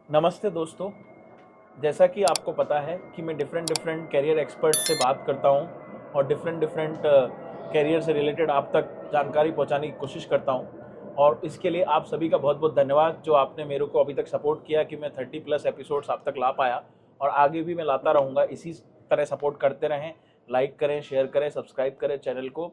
नमस्ते दोस्तों। जैसा कि आपको पता है कि मैं डिफरेंट डिफरेंट करियर एक्सपर्ट से बात करता हूं और डिफरेंट डिफरेंट करियर से रिलेटेड आप तक जानकारी पहुंचाने की कोशिश करता हूं। और इसके लिए आप सभी का बहुत बहुत धन्यवाद जो आपने मेरे को अभी तक सपोर्ट किया कि मैं 30+ एपिसोड्स आप तक ला पाया। और आगे भी मैं लाता रहूँगा। इसी तरह सपोर्ट करते रहें, लाइक करें, शेयर करें, सब्सक्राइब करें चैनल को।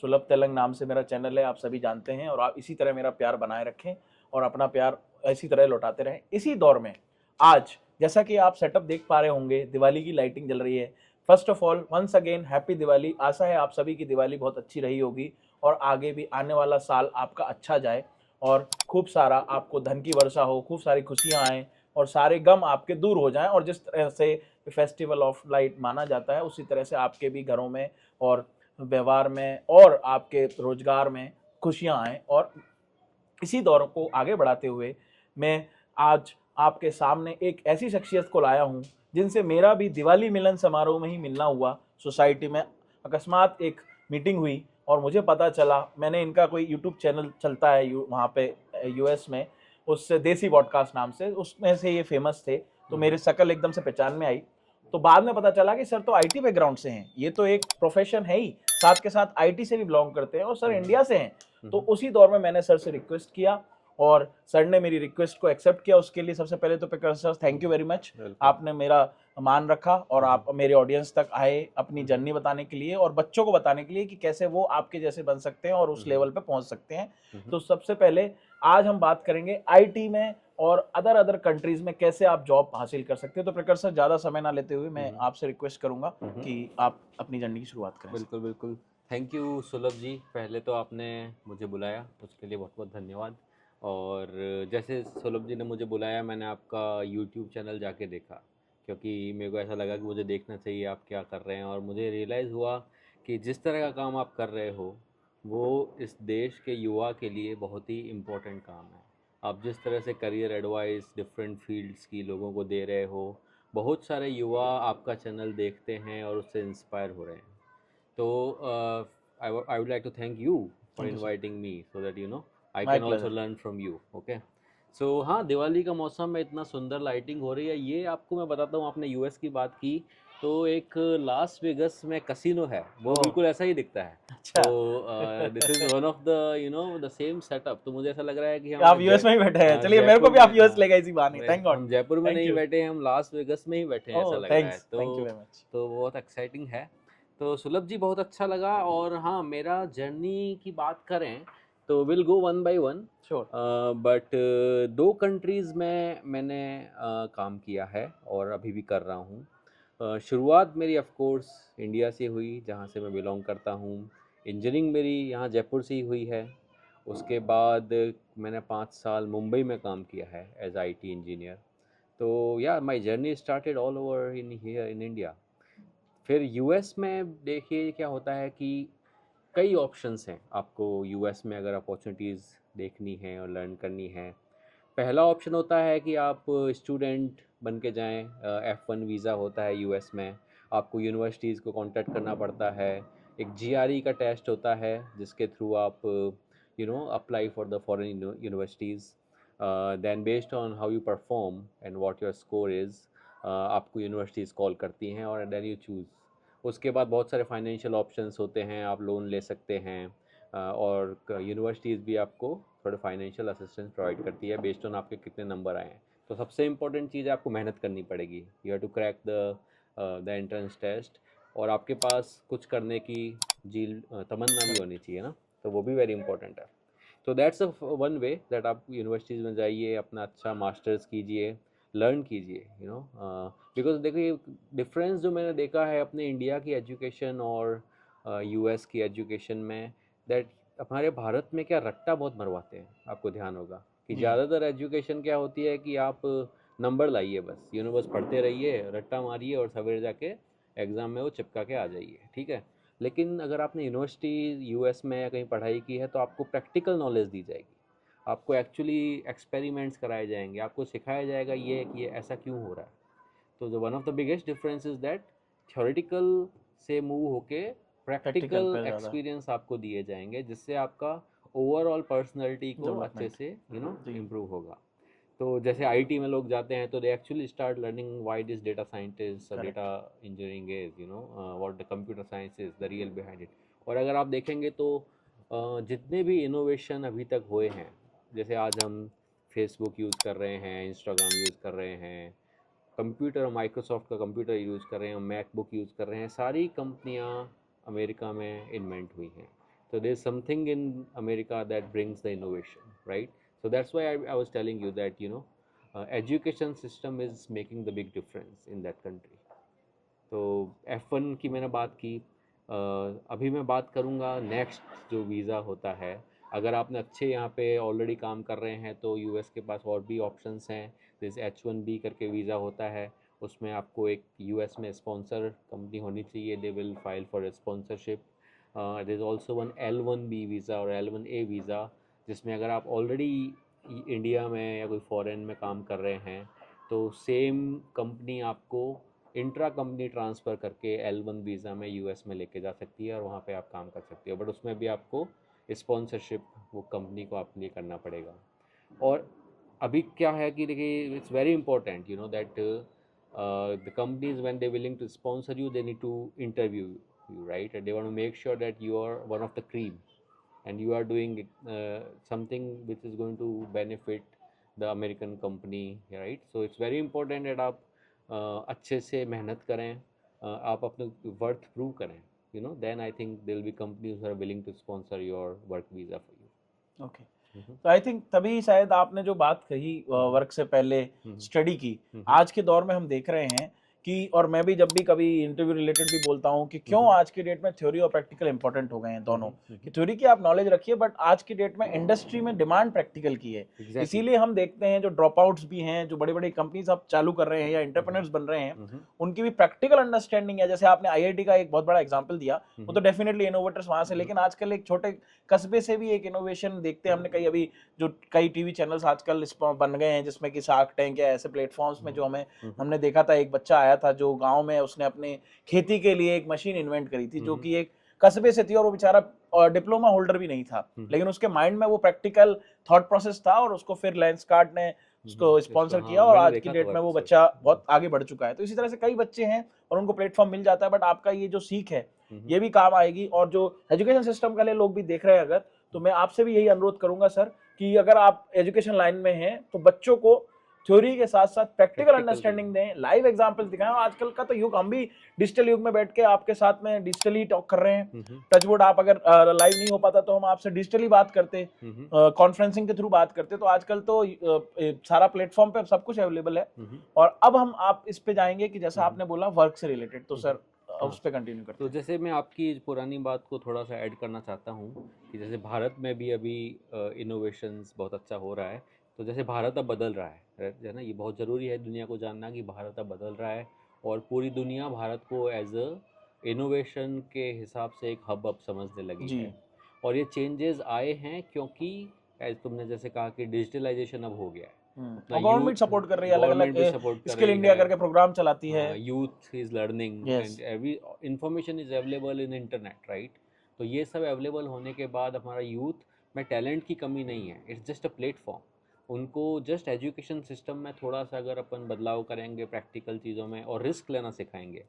सुलभ तेलंग नाम से मेरा चैनल है, आप सभी जानते हैं। और आप इसी तरह मेरा प्यार बनाए रखें और अपना प्यार इसी तरह लौटाते रहें। इसी दौर में आज जैसा कि आप सेटअप देख पा रहे होंगे, दिवाली की लाइटिंग जल रही है। First of all once again happy Diwali. आशा है आप सभी की दिवाली बहुत अच्छी रही होगी और आगे भी आने वाला साल आपका अच्छा जाए और खूब सारा आपको धन की वर्षा हो, खूब सारी खुशियां आए और सारे गम आपके दूर हो जाएं। और जिस तरह से फेस्टिवल ऑफ लाइट माना जाता है उसी तरह से आपके भी घरों में और व्यवहार में और आपके रोजगार में खुशियां आएँ। और इसी दौर को आगे बढ़ाते हुए मैं आज आपके सामने एक ऐसी शख्सियत को लाया हूं जिनसे मेरा भी दिवाली मिलन समारोह में ही मिलना हुआ। सोसाइटी में अकस्मात एक मीटिंग हुई और मुझे पता चला, मैंने इनका कोई यूट्यूब चैनल चलता है वहाँ पे यूएस में, उससे देसी पॉडकास्ट नाम से, उसमें से ये फेमस थे। तो मेरी शक्ल एकदम से पहचान में आई। तो बाद में पता चला कि सर तो आईटी बैकग्राउंड से हैं, ये तो एक प्रोफेशन है ही, साथ के साथ आईटी से भी बिलोंग करते हैं और सर इंडिया से हैं। तो उसी दौर में मैंने सर से रिक्वेस्ट किया और सर ने मेरी रिक्वेस्ट को एक्सेप्ट किया। उसके लिए सबसे पहले तो Prakash sir thank you very much. आपने मेरा मान रखा और आप मेरे ऑडियंस तक आए अपनी जर्नी बताने के लिए और बच्चों को बताने के लिए कि कैसे वो आपके जैसे बन सकते हैं और उस लेवल पे पहुंच सकते हैं। तो सबसे पहले आज हम बात करेंगे आईटी में और अदर अदर कंट्रीज में कैसे आप जॉब हासिल कर सकते हैं। तो प्रकाश सर ज़्यादा समय ना लेते हुए मैं आपसे रिक्वेस्ट करूंगा कि आप अपनी जर्नी की शुरुआत करें। बिल्कुल बिल्कुल। थैंक यू सुलभ जी, पहले तो आपने मुझे बुलाया उसके लिए बहुत बहुत धन्यवाद। और जैसे सुलभ जी ने मुझे बुलाया, मैंने आपका यूट्यूब चैनल जाके देखा, क्योंकि मेरे को ऐसा लगा कि मुझे देखना चाहिए आप क्या कर रहे हैं। और मुझे रियलाइज़ हुआ कि जिस तरह का काम आप कर रहे हो वो इस देश के युवा के लिए बहुत ही इम्पोर्टेंट काम है। आप जिस तरह से करियर एडवाइस डिफरेंट फील्ड्स की लोगों को दे रहे हो, बहुत सारे युवा आपका चैनल देखते हैं और उससे इंस्पायर हो रहे हैं। So I would like to thank you for thank you sir. inviting me so that I my can also pleasure. learn from you. Okay. So हाँ, दिवाली का मौसम में इतना सुंदर लाइटिंग हो रही है। ये आपको मैं बताता हूँ, आपने यूएस की बात की तो एक लास वेगस में कसिनो है, वो ओह बिल्कुल ऐसा ही दिखता है। अच्छा। तो this is one of the the same setup. तो मुझे ऐसा लग रहा है कि आप हम यूएस में ही बैठे हैं, चलिए मेरे को जयपुर भी में, आप यूएस ले गए इसी बहाने। Thank God. हम जयपुर में थैंक नहीं यू। बैठे हैं, हम लास वेगस में ही बैठे हैं, ऐसा ओह लग रहा है। थैंक्स, थैंक यू तो वेरी मच। बहुत एक्साइटिंग है। तो सुलभ जी बहुत अच्छा लगा। और हाँ, मेरा जर्नी की बात करें तो will go one by one. Sure. But दो कंट्रीज़ में मैंने काम किया है और अभी भी कर रहा हूँ। शुरुआत मेरी ऑफ कोर्स इंडिया से हुई, जहाँ से मैं बिलोंग करता हूँ। इंजीनियरिंग मेरी यहाँ जयपुर से ही हुई है। उसके बाद मैंने 5 साल मुंबई में काम किया है एज आईटी इंजीनियर। तो या my journey started all over in here in India. फिर यूएस में देखिए क्या होता है कि कई ऑप्शंस हैं आपको यूएस में, अगर अपॉर्चुनिटीज़ देखनी है और लर्न करनी है। पहला ऑप्शन होता है कि आप स्टूडेंट बन के जाएँ। F1 वीज़ा होता है यूएस में। आपको यूनिवर्सिटीज़ को कांटेक्ट करना पड़ता है। एक जीआरई का टेस्ट होता है जिसके थ्रू आप apply for the foreign universities. Then based on how you perform and what your score is, आपको यूनिवर्सिटीज़ कॉल करती हैं और देन यू चूज़। उसके बाद बहुत सारे फाइनेंशियल ऑप्शंस होते हैं, आप लोन ले सकते हैं। और यूनिवर्सिटीज़ भी आपको थोड़ा फाइनेंशियल असिस्टेंस प्रोवाइड करती है बेस्ड ऑन आपके कितने नंबर आए हैं। तो सबसे इम्पोर्टेंट चीज़ है आपको मेहनत करनी पड़ेगी। You have to crack the entrance test. और आपके पास कुछ करने की तमन्ना भी होनी चाहिए ना, तो वो भी वेरी इंपॉर्टेंट है। तो that's a one way that आप यूनिवर्सिटीज़ में जाइए, अपना अच्छा मास्टर्स कीजिए, लर्न कीजिए। बिकॉज देखिए, डिफरेंस जो मैंने देखा है अपने इंडिया की एजुकेशन और यूएस की एजुकेशन में, दैट हमारे भारत में क्या रट्टा बहुत मरवाते हैं। आपको ध्यान होगा कि जी। ज़्यादातर एजुकेशन क्या होती है कि आप नंबर लाइए, बस बस पढ़ते रहिए, रट्टा मारिए और सवेरे जाके एग्ज़ाम में वो चिपका के आ जाइए, ठीक है। लेकिन अगर आपने यूनिवर्सिटी यूएस में या कहीं पढ़ाई की है तो आपको प्रैक्टिकल नॉलेज दी जाएगी। आपको एक्चुअली एक्सपेरिमेंट्स कराए जाएंगे, आपको सिखाया जाएगा ये कि ये ऐसा क्यों हो रहा है। तो the one of the biggest difference is that theoretical से मूव होके प्रैक्टिकल प्रैक्टिकल पे ज़्यादा एक्सपीरियंस आपको दिए जाएंगे, जिससे आपका ओवरऑल पर्सनैलिटी को अच्छे डेवलपमेंट। से जी। इम्प्रूव होगा। तो जैसे आईटी में लोग जाते हैं तो they actually start learning why this data scientist, correct. Data engineering is, you know, what the computer science is the real behind it. और अगर आप देखेंगे तो जितने भी इनोवेशन अभी तक हुए हैं, जैसे आज हम फेसबुक यूज़ कर रहे हैं, इंस्टाग्राम यूज़ कर रहे हैं, कंप्यूटर माइक्रोसॉफ्ट का कंप्यूटर यूज़ कर रहे हैं, मैकबुक यूज़ कर रहे हैं, सारी कंपनियां अमेरिका में इन्वेंट हुई हैं। तो there is something in America that brings the innovation, right? So that's why I was telling you that, you know, education system is making the big difference in that country. तो F1 की मैंने बात की। अभी मैं बात करूँगा next जो वीज़ा होता है। अगर आपने अच्छे यहाँ पे ऑलरेडी काम कर रहे हैं तो यूएस के पास और भी ऑप्शंस हैं। जैसे H1B करके वीज़ा होता है, उसमें आपको एक यूएस में स्पॉन्सर कंपनी होनी चाहिए, they will file for sponsorship. There is also one L1B visa और L1A वीज़ा, जिसमें अगर आप ऑलरेडी इंडिया में या कोई फॉरेन में काम कर रहे हैं तो सेम कंपनी आपको इंट्रा कंपनी ट्रांसफ़र करके L1 वीज़ा में यूएस में लेके जा सकती है और वहाँ पे आप काम कर सकते हो, बट उसमें भी आपको स्पॉन्सरशिप वो कंपनी को आपके लिए करना पड़ेगा। और अभी क्या है कि देखिए, it's very important, you know, that the companies when they willing to sponsor you, they need to interview you, right? And they want to make sure that you are one of the cream and you are doing something which is going to benefit the American company, right? So it's very important that आप अच्छे से मेहनत करें, आप अपने worth prove करें, you know, then I think there will be companies who are willing to sponsor your work visa for you. Okay. तो I think तभी शायद आपने जो बात कही वर्क से पहले स्टडी की, आज के दौर में हम देख रहे हैं कि, और मैं भी जब भी कभी इंटरव्यू रिलेटेड भी बोलता हूँ कि क्यों आज की डेट में थ्योरी और प्रैक्टिकल इंपॉर्टेंट हो गए हैं दोनों, कि थ्योरी की आप नॉलेज रखिए बट आज की डेट में इंडस्ट्री में डिमांड प्रैक्टिकल की है। इसीलिए हम देखते हैं जो ड्रॉप आउट्स भी हैं, जो बड़ी बड़ी कंपनीज अब चालू कर रहे हैं या एंटरप्रेन्योर्स बन रहे हैं, उनकी भी प्रैक्टिकल अंडरस्टैंडिंग है। जैसे आपने आईआईटी का एक बहुत बड़ा एग्जाम्पल दिया, वो तो डेफिनेटली इनोवेटर्स वहां से, लेकिन आजकल एक छोटे कस्बे से भी एक इनोवेशन देखते हैं हमने। कई अभी जो कई टीवी चैनल्स आजकल बन गए हैं जिसमें कि शार्क टैंक या ऐसे प्लेटफॉर्म्स में जो हमने देखा था, एक बच्चा आया था जो गांव में उसने अपने खेती के लिए एक मशीन इन्वेंट करी थी जो कि एक कस्बे से थी, और वो बेचारा डिप्लोमा होल्डर भी नहीं था, लेकिन उसके माइंड में वो प्रैक्टिकल थॉट प्रोसेस था और उसको फिर लेंसकार्ट ने उसको स्पॉन्सर किया और आज की डेट में वो बच्चा बहुत आगे बढ़ चुका है। तो इसी तरह से कई बच्चे हैं और उनको प्लेटफॉर्म मिल जाता है, बट आपका ये जो सीख है ये भी काम आएगी। और जो एजुकेशन सिस्टम के लिए लोग भी देख रहे हैं अगर, तो मैं आपसे भी यही अनुरोध करूंगा सर कि अगर आप एजुकेशन लाइन में हैं तो बच्चों को थ्योरी के साथ साथ प्रैक्टिकल अंडरस्टैंडिंग दें, लाइव एग्जांपल्स दिखाएं। और आजकल का तो युग, हम भी डिजिटल युग में बैठ के आपके साथ में डिजिटली टॉक कर रहे हैं। टचवुड आप अगर लाइव नहीं हो पाता तो हम आपसे डिजिटली बात करते, कॉन्फ्रेंसिंग के थ्रू बात करते। तो आजकल तो सारा प्लेटफॉर्म पे सब कुछ अवेलेबल है। और अब हम आप इस पे जाएंगे कि जैसा आपने बोला वर्क से रिलेटेड, तो सर उस पे कंटिन्यू करते हैं। तो जैसे मैं आपकी पुरानी बात को थोड़ा सा ऐड करना चाहता हूँ कि जैसे भारत में भी अभी इनोवेशंस बहुत अच्छा हो रहा है। तो जैसे भारत अब बदल रहा है ना, ये बहुत ज़रूरी है दुनिया को जानना कि भारत अब बदल रहा है और पूरी दुनिया भारत को एज अ इनोवेशन के हिसाब से एक हब अब समझने लगी है। और ये चेंजेस आए हैं क्योंकि एज तुमने जैसे कहा कि डिजिटलाइजेशन अब हो गया है, गवर्नमेंट सपोर्ट कर रही है, अलग-अलग स्किल इंडिया करके प्रोग्राम चलाती है, youth is learning and every information is available in internet, right? तो ये सब अवेलेबल होने के बाद हमारा यूथ में टैलेंट की कमी नहीं है, इट्स जस्ट अ प्लेटफॉर्म। उनको जस्ट एजुकेशन सिस्टम में थोड़ा सा अगर अपन बदलाव करेंगे प्रैक्टिकल चीज़ों में और रिस्क लेना सिखाएंगे,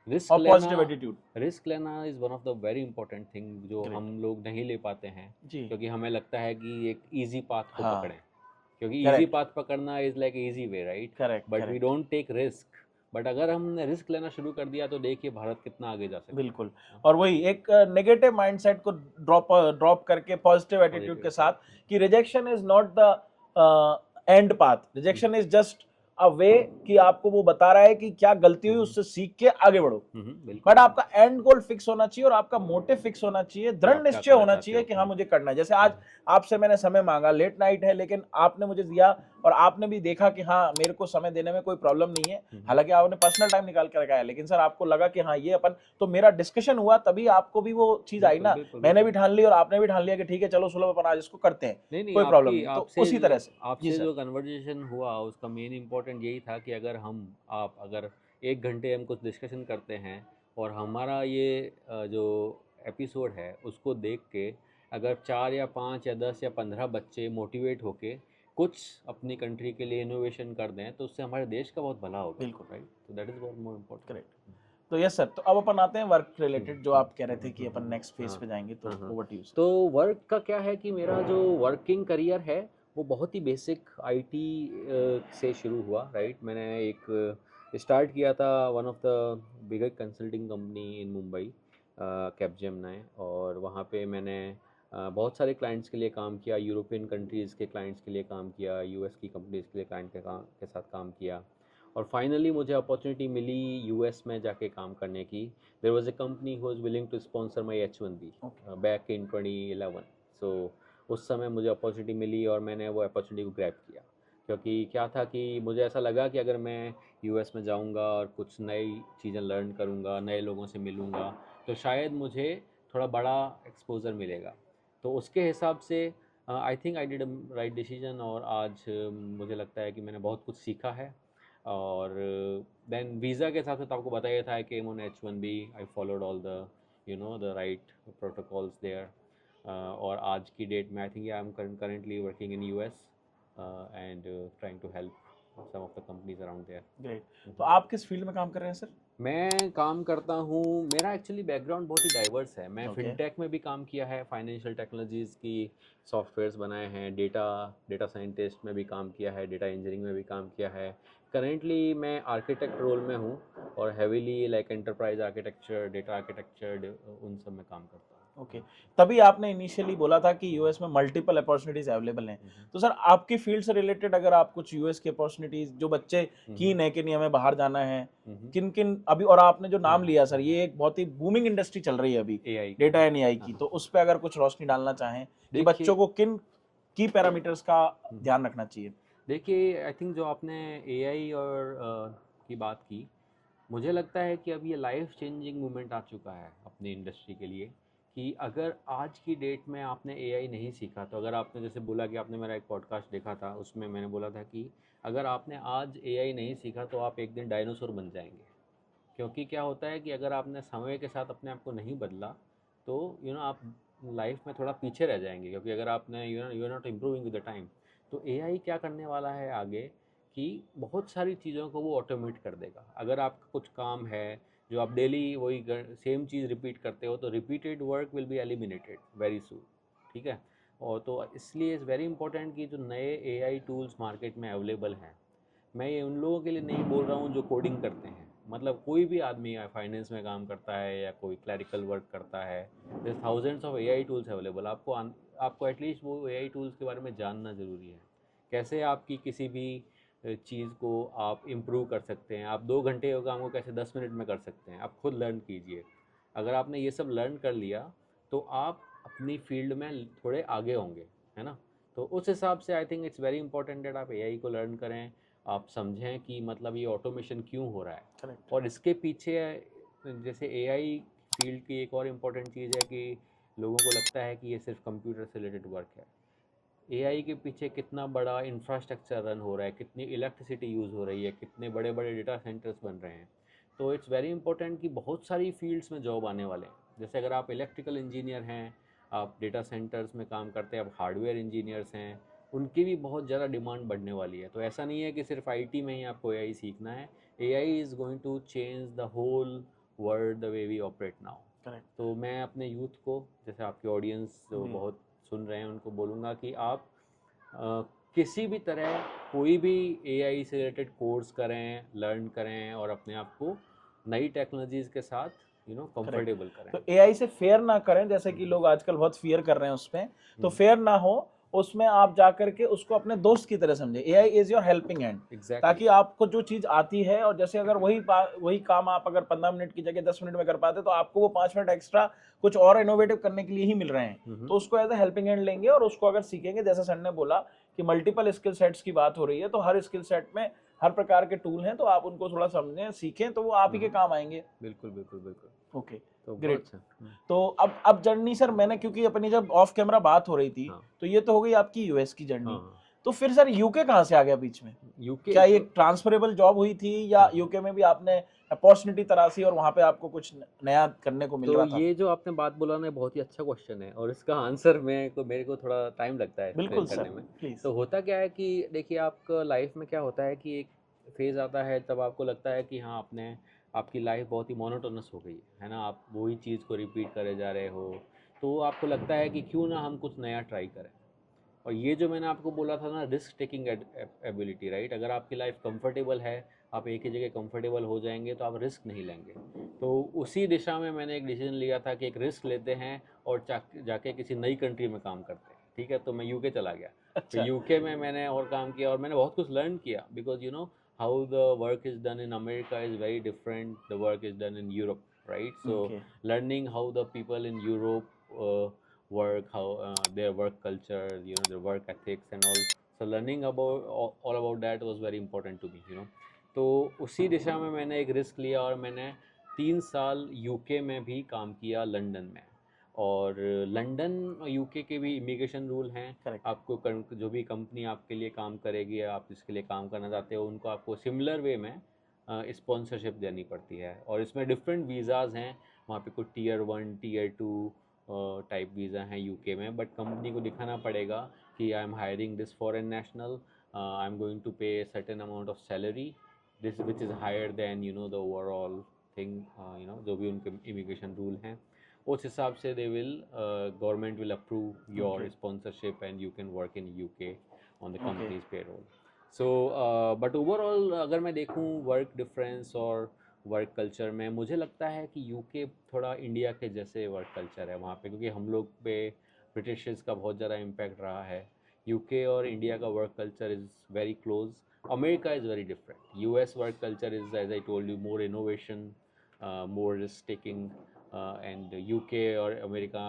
रिस्क लेना is one of the very important thing जो हम लोग नहीं ले पाते हैं क्योंकि हमें लगता है कि एक ईजी पाथ को पकड़ें, क्योंकि इजी पाथ पकड़ना is like easy way, right? But we don't take risk. बट अगर हमने रिस्क लेना शुरू कर दिया तो देखिए भारत कितना आगे जा सकता है। बिल्कुल। और वही एक नेगेटिव माइंडसेट को ड्रॉप करके पॉजिटिव एटीट्यूड के साथ कि rejection is not the end path, rejection is just a way कि आपको वो बता रहा है कि क्या गलती हुई, उससे सीख के आगे बढ़ो। बट आपका एंड गोल फिक्स होना चाहिए और आपका मोटिव फिक्स होना चाहिए, दृढ़ निश्चय होना चाहिए कि हाँ मुझे करना है। जैसे आज आपसे मैंने समय मांगा, लेट नाइट है, लेकिन आपने मुझे दिया और आपने भी देखा कि हाँ मेरे को समय देने में कोई प्रॉब्लम नहीं है, हालांकि आपने पर्सनल टाइम निकाल कर रखा है, लेकिन सर आपको लगा कि हाँ ये अपन, तो मेरा डिस्कशन हुआ तभी आपको भी वो चीज आई ना, मैंने भी ठान ली और आपने भी ठान लिया कि ठीक है चलो सुलभ अपन आज इसको करते हैं, कोई प्रॉब्लम नहीं। तो उसी तरह से आपसे जो कन्वर्सेशन हुआ उसका मेन इंपॉर्टेंट यही था कि अगर आप अगर 1 घंटे हम कुछ डिस्कशन करते हैं और हमारा ये जो एपिसोड है उसको देख के अगर 4 या 5 या 10 या 15 बच्चे मोटिवेट होके कुछ अपनी कंट्री के लिए इनोवेशन कर दें तो उससे हमारे देश का बहुत भला होगा। बिल्कुल। राइट, तो दैट इज बहुत मोर इम्पोर्टेंट। करेक्ट। तो यस सर, तो अब अपन आते हैं वर्क रिलेटेड, जो हम्म, आप कह रहे थे कि अपन नेक्स्ट फेज हाँ पे जाएंगे, तो हाँ हाँ। Over to you sir. तो वर्क का क्या है कि मेरा जो वर्किंग करियर है वो बहुत ही बेसिक आईटी से शुरू हुआ। राइट, मैंने एक स्टार्ट किया था one of the bigger consulting company in Mumbai, Capgemini, और वहाँ पे मैंने बहुत सारे क्लाइंट्स के लिए काम किया, यूरोपियन कंट्रीज़ के क्लाइंट्स के लिए काम किया, यूएस की कंपनीज़ के लिए क्लाइंट के साथ काम किया, और फाइनली मुझे अपॉर्चुनिटी मिली यूएस में जाके काम करने की। There was a company who was willing to sponsor my H1B back in 2011। So उस समय मुझे अपॉर्चुनिटी मिली और मैंने वो अपॉर्चुनिटी को ग्रैब किया, क्योंकि क्या था कि मुझे ऐसा लगा कि अगर मैं यूएस में जाऊंगा और कुछ नई चीज़ें लर्न करूंगा, नए लोगों से मिलूंगा, तो शायद मुझे थोड़ा बड़ा एक्सपोजर मिलेगा। तो उसके हिसाब से आई think I did right decision, और आज मुझे लगता है कि मैंने बहुत कुछ सीखा है। और देन वीज़ा के साथ तो आपको बताया था कि on H1B I followed all the the right protocols there. और आज की डेट में I think I am currently working in US and trying to help some of the companies around there. Great. तो आप किस फील्ड में काम कर रहे हैं सर? मैं काम करता हूँ, मेरा एक्चुअली बैकग्राउंड बहुत ही डाइवर्स है। मैं ओके। फिनटेक में भी काम किया है, फाइनेंशियल टेक्नोलॉजीज़ की सॉफ्टवेयर्स बनाए हैं, डेटा साइंटिस्ट में भी काम किया है, डेटा इंजीनियरिंग में भी काम किया है। करेंटली मैं आर्किटेक्ट रोल में हूँ और heavily like enterprise architecture, data architecture, उन सब में काम करता हूँ। ओके। तभी आपने इनिशियली बोला था कि यूएस में मल्टीपल अपॉर्चुनिटीज अवेलेबल हैं। तो सर आपकी फील्ड से रिलेटेड अगर आप कुछ यूएस की अपॉर्चुनिटीज, जो बच्चे कीन है कि नहीं हमें बाहर जाना है, किन किन अभी, और आपने जो नाम लिया सर, ये एक बहुत ही बूमिंग इंडस्ट्री चल रही है अभी AI डेटा एंड एआई की, तो उस पर अगर कुछ रोशनी डालना चाहें कि देखिए बच्चों को किन की पैरामीटर्स का ध्यान रखना चाहिए? देखिए आई थिंक जो आपने AI और की बात की, मुझे लगता है कि अब ये लाइफ चेंजिंग मूवमेंट आ चुका है अपनी इंडस्ट्री के लिए, कि अगर आज की डेट में आपने AI नहीं सीखा, तो अगर आपने जैसे बोला कि आपने मेरा एक पॉडकास्ट देखा था, उसमें मैंने बोला था कि अगर आपने आज AI नहीं सीखा तो आप एक दिन डायनासोर बन जाएंगे। क्योंकि क्या होता है कि अगर आपने समय के साथ अपने आप को नहीं बदला तो आप लाइफ में थोड़ा पीछे रह जाएंगे, क्योंकि अगर आपने you are not improving with the time. तो AI क्या करने वाला है आगे, कि बहुत सारी चीज़ों को वो ऑटोमेट कर देगा। अगर आपका कुछ काम है जो आप डेली वही सेम चीज़ रिपीट करते हो, तो repeated work will be eliminated very soon. ठीक है, और तो इसलिए इज़ वेरी इंपॉर्टेंट कि जो नए AI टूल्स मार्केट में अवेलेबल हैं, मैं ये उन लोगों के लिए नहीं बोल रहा हूँ जो कोडिंग करते हैं, मतलब कोई भी आदमी या फाइनेंस में काम करता है या कोई क्लरिकल वर्क करता है, there thousands of AI tools available. आपको एटलीस्ट वो AI टूल्स के बारे में जानना ज़रूरी है। कैसे आपकी किसी भी चीज़ को आप इम्प्रूव कर सकते हैं, आप 2 घंटे का काम को कैसे 10 मिनट में कर सकते हैं, आप खुद लर्न कीजिए। अगर आपने ये सब लर्न कर लिया तो आप अपनी फील्ड में थोड़े आगे होंगे, है ना। तो उस हिसाब से I think it's very important that आप AI को लर्न करें, आप समझें कि मतलब ये ऑटोमेशन क्यों हो रहा है। करेक्ट। और इसके पीछे जैसे AI फील्ड की एक और इम्पॉर्टेंट चीज़ है कि लोगों को लगता है कि ये सिर्फ कंप्यूटर से रिलेटेड वर्क है। AI के पीछे कितना बड़ा इंफ्रास्ट्रक्चर रन हो रहा है, कितनी इलेक्ट्रिसिटी यूज़ हो रही है, कितने बड़े बड़े डेटा सेंटर्स बन रहे हैं। तो इट्स वेरी इंपॉर्टेंट कि बहुत सारी फील्ड्स में जॉब आने वाले हैं। जैसे अगर आप इलेक्ट्रिकल इंजीनियर हैं, आप डेटा सेंटर्स में काम करते हैं, आप हार्डवेयर इंजीनियर्स हैं, उनकी भी बहुत ज़्यादा डिमांड बढ़ने वाली है। तो ऐसा नहीं है कि सिर्फ IT में ही आपको AI सीखना है। AI is going to change the whole world the way we operate now. Correct. तो मैं अपने यूथ को, जैसे आपकी ऑडियंस जो जी। बहुत सुन रहे हैं, उनको बोलूँगा कि आप किसी भी तरह कोई भी AI से रिलेटेड कोर्स करें, लर्न करें और अपने आप को नई टेक्नोलॉजीज़ के साथ करेक्ट। कंफर्टेबल करें। तो एआई से फेयर ना करें, जैसे कि लोग आजकल बहुत फियर कर रहे हैं उसमें, तो फेयर ना हो उसमें। आप जाकर के उसको अपने दोस्त की तरह समझे। AI is your helping hand, exactly. ताकि आपको जो चीज आती है, और जैसे अगर वही काम आप अगर 15 मिनट की जगह 10 मिनट में कर पाते, तो आपको वो 5 मिनट एक्स्ट्रा कुछ और इनोवेटिव करने के लिए ही मिल रहे हैं। तो उसको एज ए हेल्पिंग हैंड लेंगे, और उसको अगर सीखेंगे, जैसे सर ने बोला कि मल्टीपल स्किल सेट्स की बात हो रही है, तो हर स्किल सेट में हर प्रकार के टूल हैं, तो आप उनको थोड़ा समझें, सीखें, तो वो आप ही के काम आएंगे। बिल्कुल बिल्कुल बिल्कुल। ओके, तो ग्रेट। बहुत अच्छा। तो अब जर्नी सर, मैंने क्योंकि अपनी जब ऑफ कैमरा बात हो रही थी, हाँ तो ये तो हो गई आपकी यूएस की जर्नी। हाँ तो फिर सर यूके कहाँ से आ गया बीच में? यूके क्या ये ट्रांसफरेबल जॉब हुई थी या यूके में भी आपने अपॉर्चुनिटी तराशी और वहां पे आपको कुछ नया करने को मिल तो रहा था? ये जो आपने बात बोला ना, बहुत ही अच्छा क्वेश्चन है और इसका आंसर मेरे को थोड़ा टाइम लगता है एक्सप्लेन बिल्कुल सर, करने में। प्लीज। तो होता क्या है कि देखिए, आपका लाइफ में क्या होता है कि एक फेज़ आता है, तब आपको लगता है कि हाँ, आपकी लाइफ बहुत ही मोनोटोनस हो गई है ना, आप वही चीज़ को रिपीट करे जा रहे हो। तो आपको लगता है कि क्यों ना हम कुछ नया ट्राई करें। और ये जो मैंने आपको बोला था ना, रिस्क टेकिंग एबिलिटी, राइट? अगर आपकी लाइफ कंफर्टेबल है, आप एक ही जगह कंफर्टेबल हो जाएंगे, तो आप रिस्क नहीं लेंगे। तो उसी दिशा में मैंने एक डिसीजन लिया था कि एक रिस्क लेते हैं और जाके किसी नई कंट्री में काम करते हैं। ठीक है, तो मैं यूके चला गया। तो अच्छा। यूके में मैंने और काम किया और मैंने बहुत कुछ लर्न किया, because you know how the work is done in America is very different the work is done in Europe, right? So okay. learning how the people in Europe work, how their work culture, you know, their work ethics and all. So learning about all about that was very important to me, you know. तो उसी दिशा में मैंने एक risk लिया और मैंने 3 साल UK में भी काम किया, लंदन में। और लंदन यूके के भी इमिग्रेशन रूल हैं। करेक्ट। आपको जो भी कंपनी आपके लिए काम करेगी या आप जिसके लिए काम करना चाहते हो, उनको आपको सिमिलर वे में स्पॉन्सरशिप देनी पड़ती है। और इसमें डिफरेंट वीज़ाज़ हैं, वहाँ पे कुछ टियर 1 टियर 2 टाइप वीज़ा हैं यूके में, बट कंपनी को दिखाना पड़ेगा कि I am hiring this foreign national, I am going to pay certain amount of salary this which is higher than you know the overall thing, you know, जो भी उनके immigration rule हैं, उस हिसाब से they will government will approve your okay. Sponsorship and you can work in UK on the okay. Companies payroll. So but overall अगर मैं देखूँ वर्क डिफरेंस और वर्क कल्चर में, मुझे लगता है कि यूके थोड़ा इंडिया के जैसे वर्क कल्चर है वहाँ पे, क्योंकि हम लोग पे ब्रिटिशर्स का बहुत ज़्यादा इम्पैक्ट रहा है। यूके और इंडिया का work culture is very close. America is very different. US work culture is, as I told you, more innovation, more risk taking, and UK or America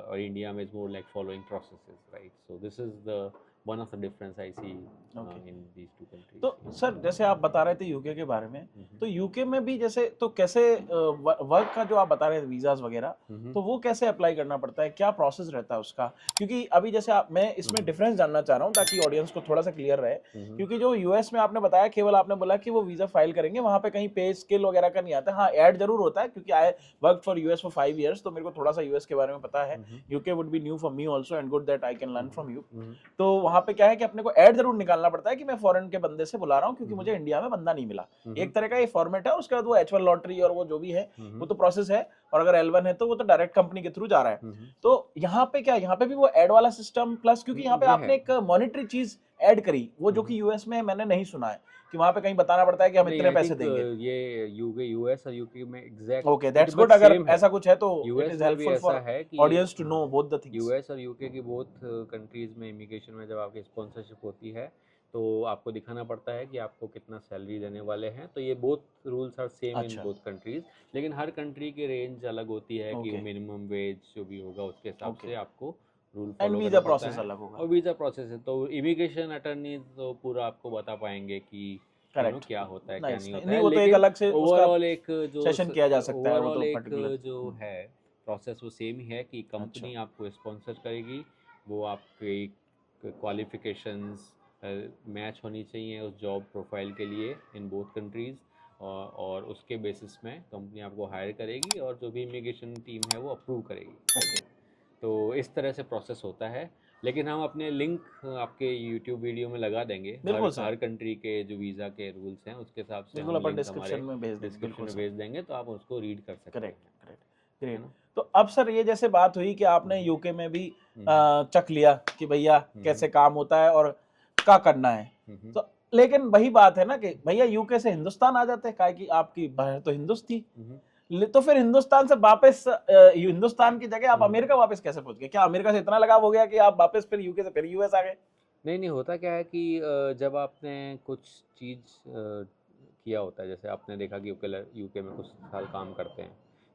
or India is more like following processes, right? So this is the one of the difference I see okay. in these two countries. तो Yeah. Sir जैसे आप बता रहे थे UK के बारे में, Mhm. तो यूके में भी जैसे तो कैसे वर्क का जो आप बता रहे थे वीजाज वगैरह, Mhm. तो वो कैसे अप्लाई करना पड़ता है, क्या प्रोसेस रहता है उसका? क्योंकि अभी जैसे मैं इसमें Mhm. डिफरेंस जानना चाह रहा हूँ ताकि ऑडियंस को थोड़ा सा क्लियर रहे। Mhm. क्योंकि जो यूएस में आपने बताया, केवल आपने बोला कि वो वीजा फाइल करेंगे, वहां पे कहीं पे स्किल वगैरह का नहीं आता। हाँ, ऐड जरूर होता है, क्योंकि I work for US for 5 years, तो मेरे को थोड़ा सा यूएस के बारे में पता है। Mhm. UK would be new for me also and good that I can learn Mhm. From you. Mhm. तो वहां पे क्या है कि अपने को ऐड जरूर निकालना पड़ता है कि मैं फॉरेन के बंदे से बुला रहा हूँ, क्योंकि Mhm. मुझे इंडिया में बंदा नहीं मिला। Mhm. एक तरह का ये फॉर्मेट है। उसके बाद वो H1 लॉटरी और वो जो भी है, वो Mhm. तो प्रोसेस है। और अगर L1 है तो वो तो डायरेक्ट कंपनी के थ्रू जा रहा है। Mhm. तो यहाँ पे क्या, यहाँ पे भी वो ऐड वाला सिस्टम प्लस, क्योंकि यहाँ पे ये आपने है। एक मॉनिटरी चीज ऐड करी, वो जो कि यूएस में मैंने नहीं सुना है कि वहां पे कहीं बताना पड़ता है कि हम नहीं, इतने आई पैसे थिंक देंगे। ये यूके, यूएस और यूके में okay, exact that's pretty good. much अगर सेम है। ऐसा कुछ है तो इट यूएस इज में भी हेल्पफुल ऐसा फॉर है कि audience to know both the things. US और यूके की बोथ कंट्रीज़ में इमिग्रेशन में जब आपकी स्पॉन्सरशिप होती है, तो आपको दिखाना पड़ता है कि आपको कितना सैलरी देने वाले हैं। तो ये both rules are same in अच्छा। बोथ कंट्रीज़, लेकिन हर कंट्री की रेंज अलग होती है कि ओके। मिनिमम वेज जो भी होगा उसके हिसाब ओके। से आपको रूल एंड फॉलो करना वीजा पड़ता प्रोसेस है। अलग होगा। और वीज़ा प्रोसेस है तो इमिग्रेशन अटर्नी तो पूरा आपको बता पाएंगे कि करेक्ट। क्या होता है क्या नाइस। नहीं होता नहीं, है, वो तो एक लेकिन अलग से उसका ओवरऑल एक जो सेशन किया जा सकता है, वो ओवरऑल तो एक पर्टिकुलर। जो है प्रोसेस वो सेम ही है कि अच्छा। कंपनी आपको स्पॉन्सर करेगी, वो आपकी क्वालिफिकेशंस मैच होनी चाहिए उस जॉब प्रोफाइल के लिए इन बोथ कंट्रीज़, और उसके बेसिस में कंपनी आपको हायर करेगी और जो भी इमिग्रेशन टीम है वो अप्रूव करेगी। ओके। तो इस तरह से प्रोसेस होता है। लेकिन हम अपने लिंक आपके यूट्यूब वीडियो में लगा देंगे, हर बिल्कुल सर, हर कंट्री के जो वीज़ा के रूल्स हैं उसके हिसाब से बिल्कुल हम अपन लिंक डिस्क्रिप्शन हमारे में भेज देंगे। डिस्क्रिप्शन बिल्कुल में सर। भेज देंगे, तो आप उसको रीड कर सकते करेक्ट। हैं, करेक्ट। है ग्रेट। ना? तो अब सर ये जैसे बात हुई कि आपने यूके में भी हम्म। चख लिया कि भैया कैसे काम होता है और क्या करना है। हम्म। तो लेकिन वही बात है ना कि भैया यूके से हिंदुस्तान आ जाते हैं, काहे कि आपकी बहन तो हिंदुस थी। हम्म। तो फिर हिंदुस्तान से वापस हिंदुस्तान की जगह आप हम्म। अमेरिका वापस कैसे पहुंच गए? क्या अमेरिका से इतना लगाव हो गया कि आप वापस फिर यूके से फिर यूएस आ गए? नहीं नहीं, होता क्या है कि जब आपने कुछ चीज़ किया होता है, जैसे आपने देखा कि यूके में कुछ साल काम करते हैं,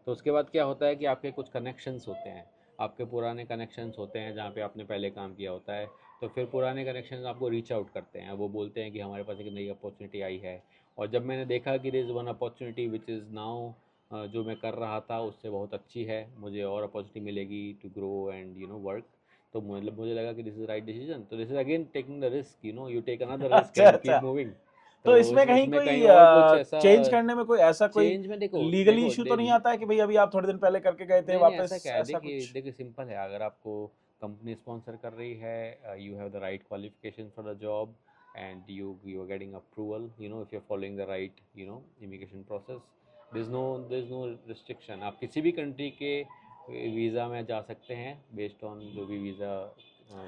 तो उसके बाद क्या होता है कि आपके कुछ कनेक्शंस होते हैं, आपके पुराने कनेक्शंस होते हैं जहाँ पे आपने पहले काम किया होता है। तो फिर पुराने कनेक्शंस आपको रीच आउट करते हैं, वो बोलते हैं कि हमारे पास एक नई अपॉर्चुनिटी आई है। और जब मैंने देखा कि there is one opportunity which is now, जो मैं कर रहा था उससे बहुत अच्छी है, मुझे और अपॉर्चुनिटी मिलेगी to grow and you know work, तो मतलब मुझे लगा कि दिस इज राइट डिसीजन, तो this is again taking the risk, you know, you take another risk अच्छा एंड अच्छा। Keep moving. तो तो इसमें कहीं उसमें कोई कहीं और कुछ ऐसा चेंज करने में कोई ऐसा कोई चेंज में, देखो लीगली देखो इशू तो नहीं आता है कि भाई अभी आप थोड़े दिन पहले करके गए थे नहीं नहीं, ऐसा वापस, क्या है, ऐसा देखिए कुछ? देखिए सिंपल है, अगर आपको कंपनी स्पॉन्सर कर रही है, you have the right qualification for the job and you are getting approval, you know, if you are following the right, you know, immigration process, there is no restriction. आप किसी भी country के visa में जा सकते हैं based on जो भी वीज़ा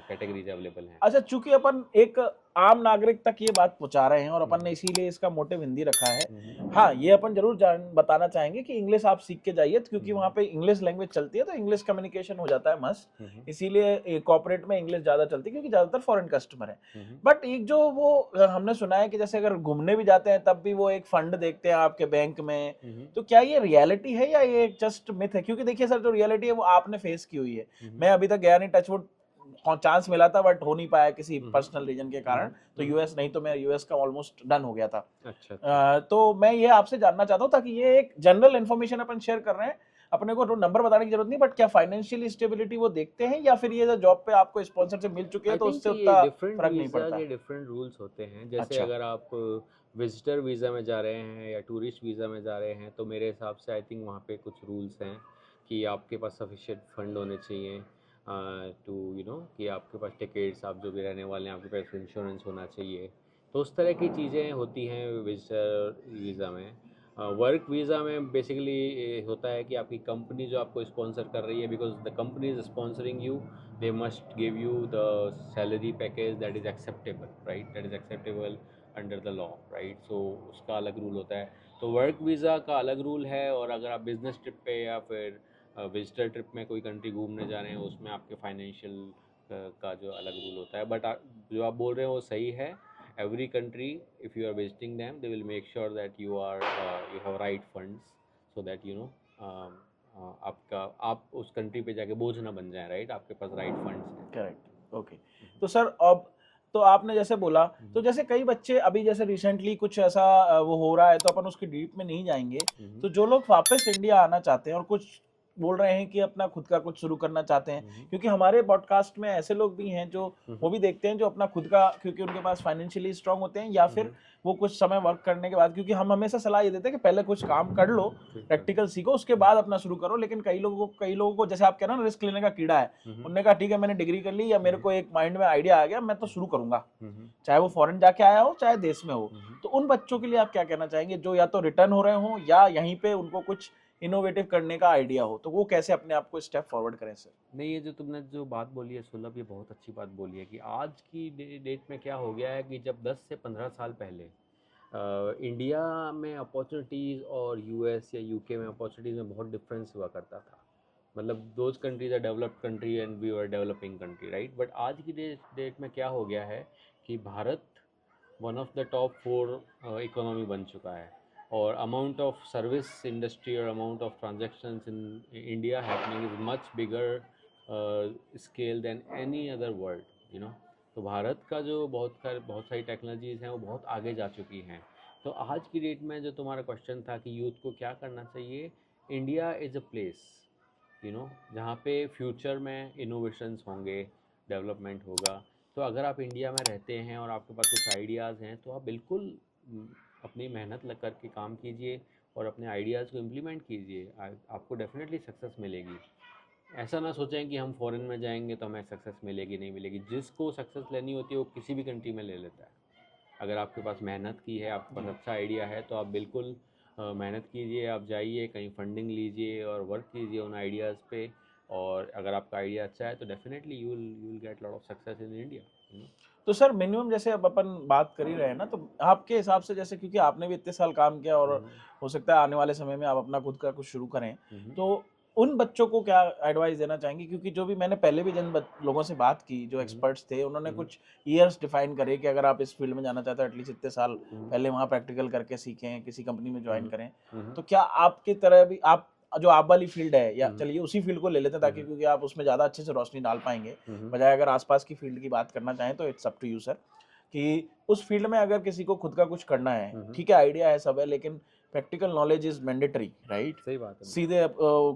कैटेगरीज अवेलेबल हैं। अच्छा, चूंकि अपन एक आम नागरिक तक ये बात पहुंचा रहे हैं और अपन ने इसीलिए इसका मोटिव हिंदी रखा है। हाँ, ये अपन जरूर बताना चाहेंगे कि इंग्लिश आप सीख के जाइए, क्योंकि वहाँ पे इंग्लिश लैंग्वेज चलती है, तो इंग्लिश कम्युनिकेशन हो जाता है मस्ट। इसीलिए कॉर्पोरेट में इंग्लिश ज्यादा चलती है, क्योंकि ज्यादातर फॉरेन कस्टमर है। बट एक जो वो हमने सुना है कि जैसे अगर घूमने भी जाते हैं तब भी वो एक फंड देखते हैं आपके बैंक में, तो क्या ये रियलिटी है या ये जस्ट मिथ है? क्योंकि देखिए सर, जो रियलिटी है वो आपने फेस की हुई है, मैं अभी तक गया नहीं, टचवुड चांस मिला था बट हो नहीं पाया किसी पर्सनल रीजन के कारण। तो यूएस, नहीं तो मैं यूएस का ऑलमोस्ट डन हो गया था। अच्छा अच्छा। तो मैं ये आपसे जानना चाहता हूँ, ताकि ये एक जनरल इन्फॉर्मेशन अपन शेयर कर रहे हैं, अपने को नंबर बताने की जरूरत नहीं, बट क्या फाइनेंशियल स्टेबिलिटी वो देखते हैं, या फिर ये जो जॉब पे आपको स्पॉन्सरशिप मिल चुकी है आई तो थिंक उससे ये उतना डिफरेंट फर्क नहीं वीज़ा पड़ता? के डिफरेंट रूल्स होते हैं। जैसे अच्छा। अगर आप विजिटर वीज़ा में जा रहे हैं या टूरिस्ट वीज़ा में जा रहे हैं, तो मेरे हिसाब से आई थिंक वहाँ पे कुछ रूल्स हैं कि आपके पास सफिशिएंट फंड होने चाहिए टू, यू नो, कि आपके पास टिकट्स, आप जो भी रहने वाले हैं, आपके पास इंश्योरेंस होना चाहिए। तो उस तरह की चीज़ें होती हैं विजिटर वीज़ा में। वर्क वीज़ा में बेसिकली होता है कि आपकी कंपनी जो आपको स्पॉन्सर कर रही है, because the company is sponsoring you, they must give you the salary package that is acceptable, right, that is acceptable under the law, right, so उसका अलग रूल होता है। तो वर्क वीज़ा का अलग रूल है, और अगर आप बिजनेस ट्रिप पे या फिर विजिटर ट्रिप में कोई कंट्री घूमने जा रहे हैं, उसमें आपके फाइनेंशियल का जो अलग रूल होता है। बट जो आप बोल रहे हैं वो सही है। Every country, if you are visiting them, they will make sure that you have right funds, so that you know आपका, आप उस कंट्री पे जाके बोझ ना बन जाए, राइट, आपके पास राइट फंड्स हैं। Correct, okay. तो सर अब तो आपने जैसे बोला, तो जैसे कई बच्चे अभी जैसे रिसेंटली कुछ ऐसा वो हो रहा है, तो अपन उसकी डीप में नहीं जाएंगे। तो जो लोग वापस इंडिया आना चाहते हैं और कुछ बोल रहे हैं कि अपना खुद का कुछ शुरू करना चाहते हैं, क्योंकि हमारे पॉडकास्ट में ऐसे लोग भी हैं जो वो भी देखते हैं, जो अपना खुद का, क्योंकि उनके पास फाइनेंशियली स्ट्रांग होते हैं, या फिर वो कुछ समय वर्क करने के बाद, क्योंकि हम हमेशा सलाह ये देते हैं कि पहले कुछ काम कर लो, प्रैक्टिकल सीखो, उसके बाद अपना शुरू करो। लेकिन कई लोगों को जैसे आप कह रहे हो ना, रिस्क लेने का कीड़ा है, उन्होंने कहा ठीक है, मैंने डिग्री कर ली, या मेरे को एक माइंड में आइडिया आ गया, मैं तो शुरू करूंगा, चाहे वो फॉरेन जाके आया हो चाहे देश में हो। तो उन बच्चों के लिए आप क्या कहना चाहेंगे, जो या तो रिटर्न हो रहे हो या यहीं पे उनको कुछ इनोवेटिव करने का आइडिया हो, तो वो कैसे अपने आप को स्टेप फॉरवर्ड करें सर? नहीं, ये जो तुमने जो बात बोली है सुलभ, ये बहुत अच्छी बात बोली है कि आज की डेट में क्या हो गया है कि जब 10 से 15 साल पहले इंडिया में अपॉर्चुनिटीज़ और यूएस या यूके में अपॉर्चुनिटीज़ में बहुत डिफरेंस हुआ करता था। मतलब those countries are developed country and we are developing country, right. But आज की डेट में क्या हो गया है कि Bharat one of the top 4 economy बन चुका है, और अमाउंट ऑफ सर्विस इंडस्ट्री और amount of transactions in India happening is much bigger scale than any other world, you know. तो भारत का जो बहुत सारी टेक्नोलॉजीज़ हैं वो बहुत आगे जा चुकी हैं। तो आज की डेट में जो तुम्हारा क्वेश्चन था कि यूथ को क्या करना चाहिए, India is a place, you know, जहाँ पे फ्यूचर में इनोवेशंस होंगे, डेवलपमेंट होगा। तो अगर आप इंडिया में रहते हैं और आपके पास कुछ आइडियाज़ हैं, तो आप बिल्कुल अपनी मेहनत लग कर के काम कीजिए और अपने आइडियाज़ को इम्प्लीमेंट कीजिए, आपको डेफिनेटली सक्सेस मिलेगी। ऐसा ना सोचें कि हम फॉरेन में जाएंगे तो हमें सक्सेस मिलेगी, नहीं मिलेगी। जिसको सक्सेस लेनी होती है वो किसी भी कंट्री में ले लेता है। अगर आपके पास मेहनत की है, आपके पास अच्छा आइडिया है, तो आप बिल्कुल मेहनत कीजिए, आप जाइए कहीं फंडिंग लीजिए और वर्क कीजिए उन आइडियाज़ पे। और अगर आपका आइडिया अच्छा है तो definitely you will get lot of success in India. तो सर मिनिमम, जैसे अब अपन बात कर ही रहे हैं ना, तो आपके हिसाब से, जैसे क्योंकि आपने भी इतने साल काम किया और हो सकता है आने वाले समय में आप अपना खुद का कुछ शुरू करें, तो उन बच्चों को क्या एडवाइस देना चाहेंगे? क्योंकि जो भी मैंने पहले भी लोगों से बात की, जो एक्सपर्ट्स थे, उन्होंने कुछ ईयर्स डिफाइन करे कि अगर आप इस फील्ड में जाना चाहते हो, एटलीस्ट इतने साल पहले वहाँ प्रैक्टिकल करके सीखें, किसी कंपनी में ज्वाइन करें। तो क्या आपकी तरह भी, आप जो आप वाली फील्ड है, या चलिए उसी फील्ड को ले लेते हैं, ताकि क्योंकि आप उसमें ज़्यादा अच्छे से रोशनी डाल पाएंगे, बजाय अगर आसपास की फील्ड की बात करना चाहें, तो it's up to you sir, कि उस फील्ड में अगर किसी को खुद का कुछ करना है, ठीक है, आइडिया है, सब है, लेकिन practical knowledge is mandatory, right? सही बात है। सीधे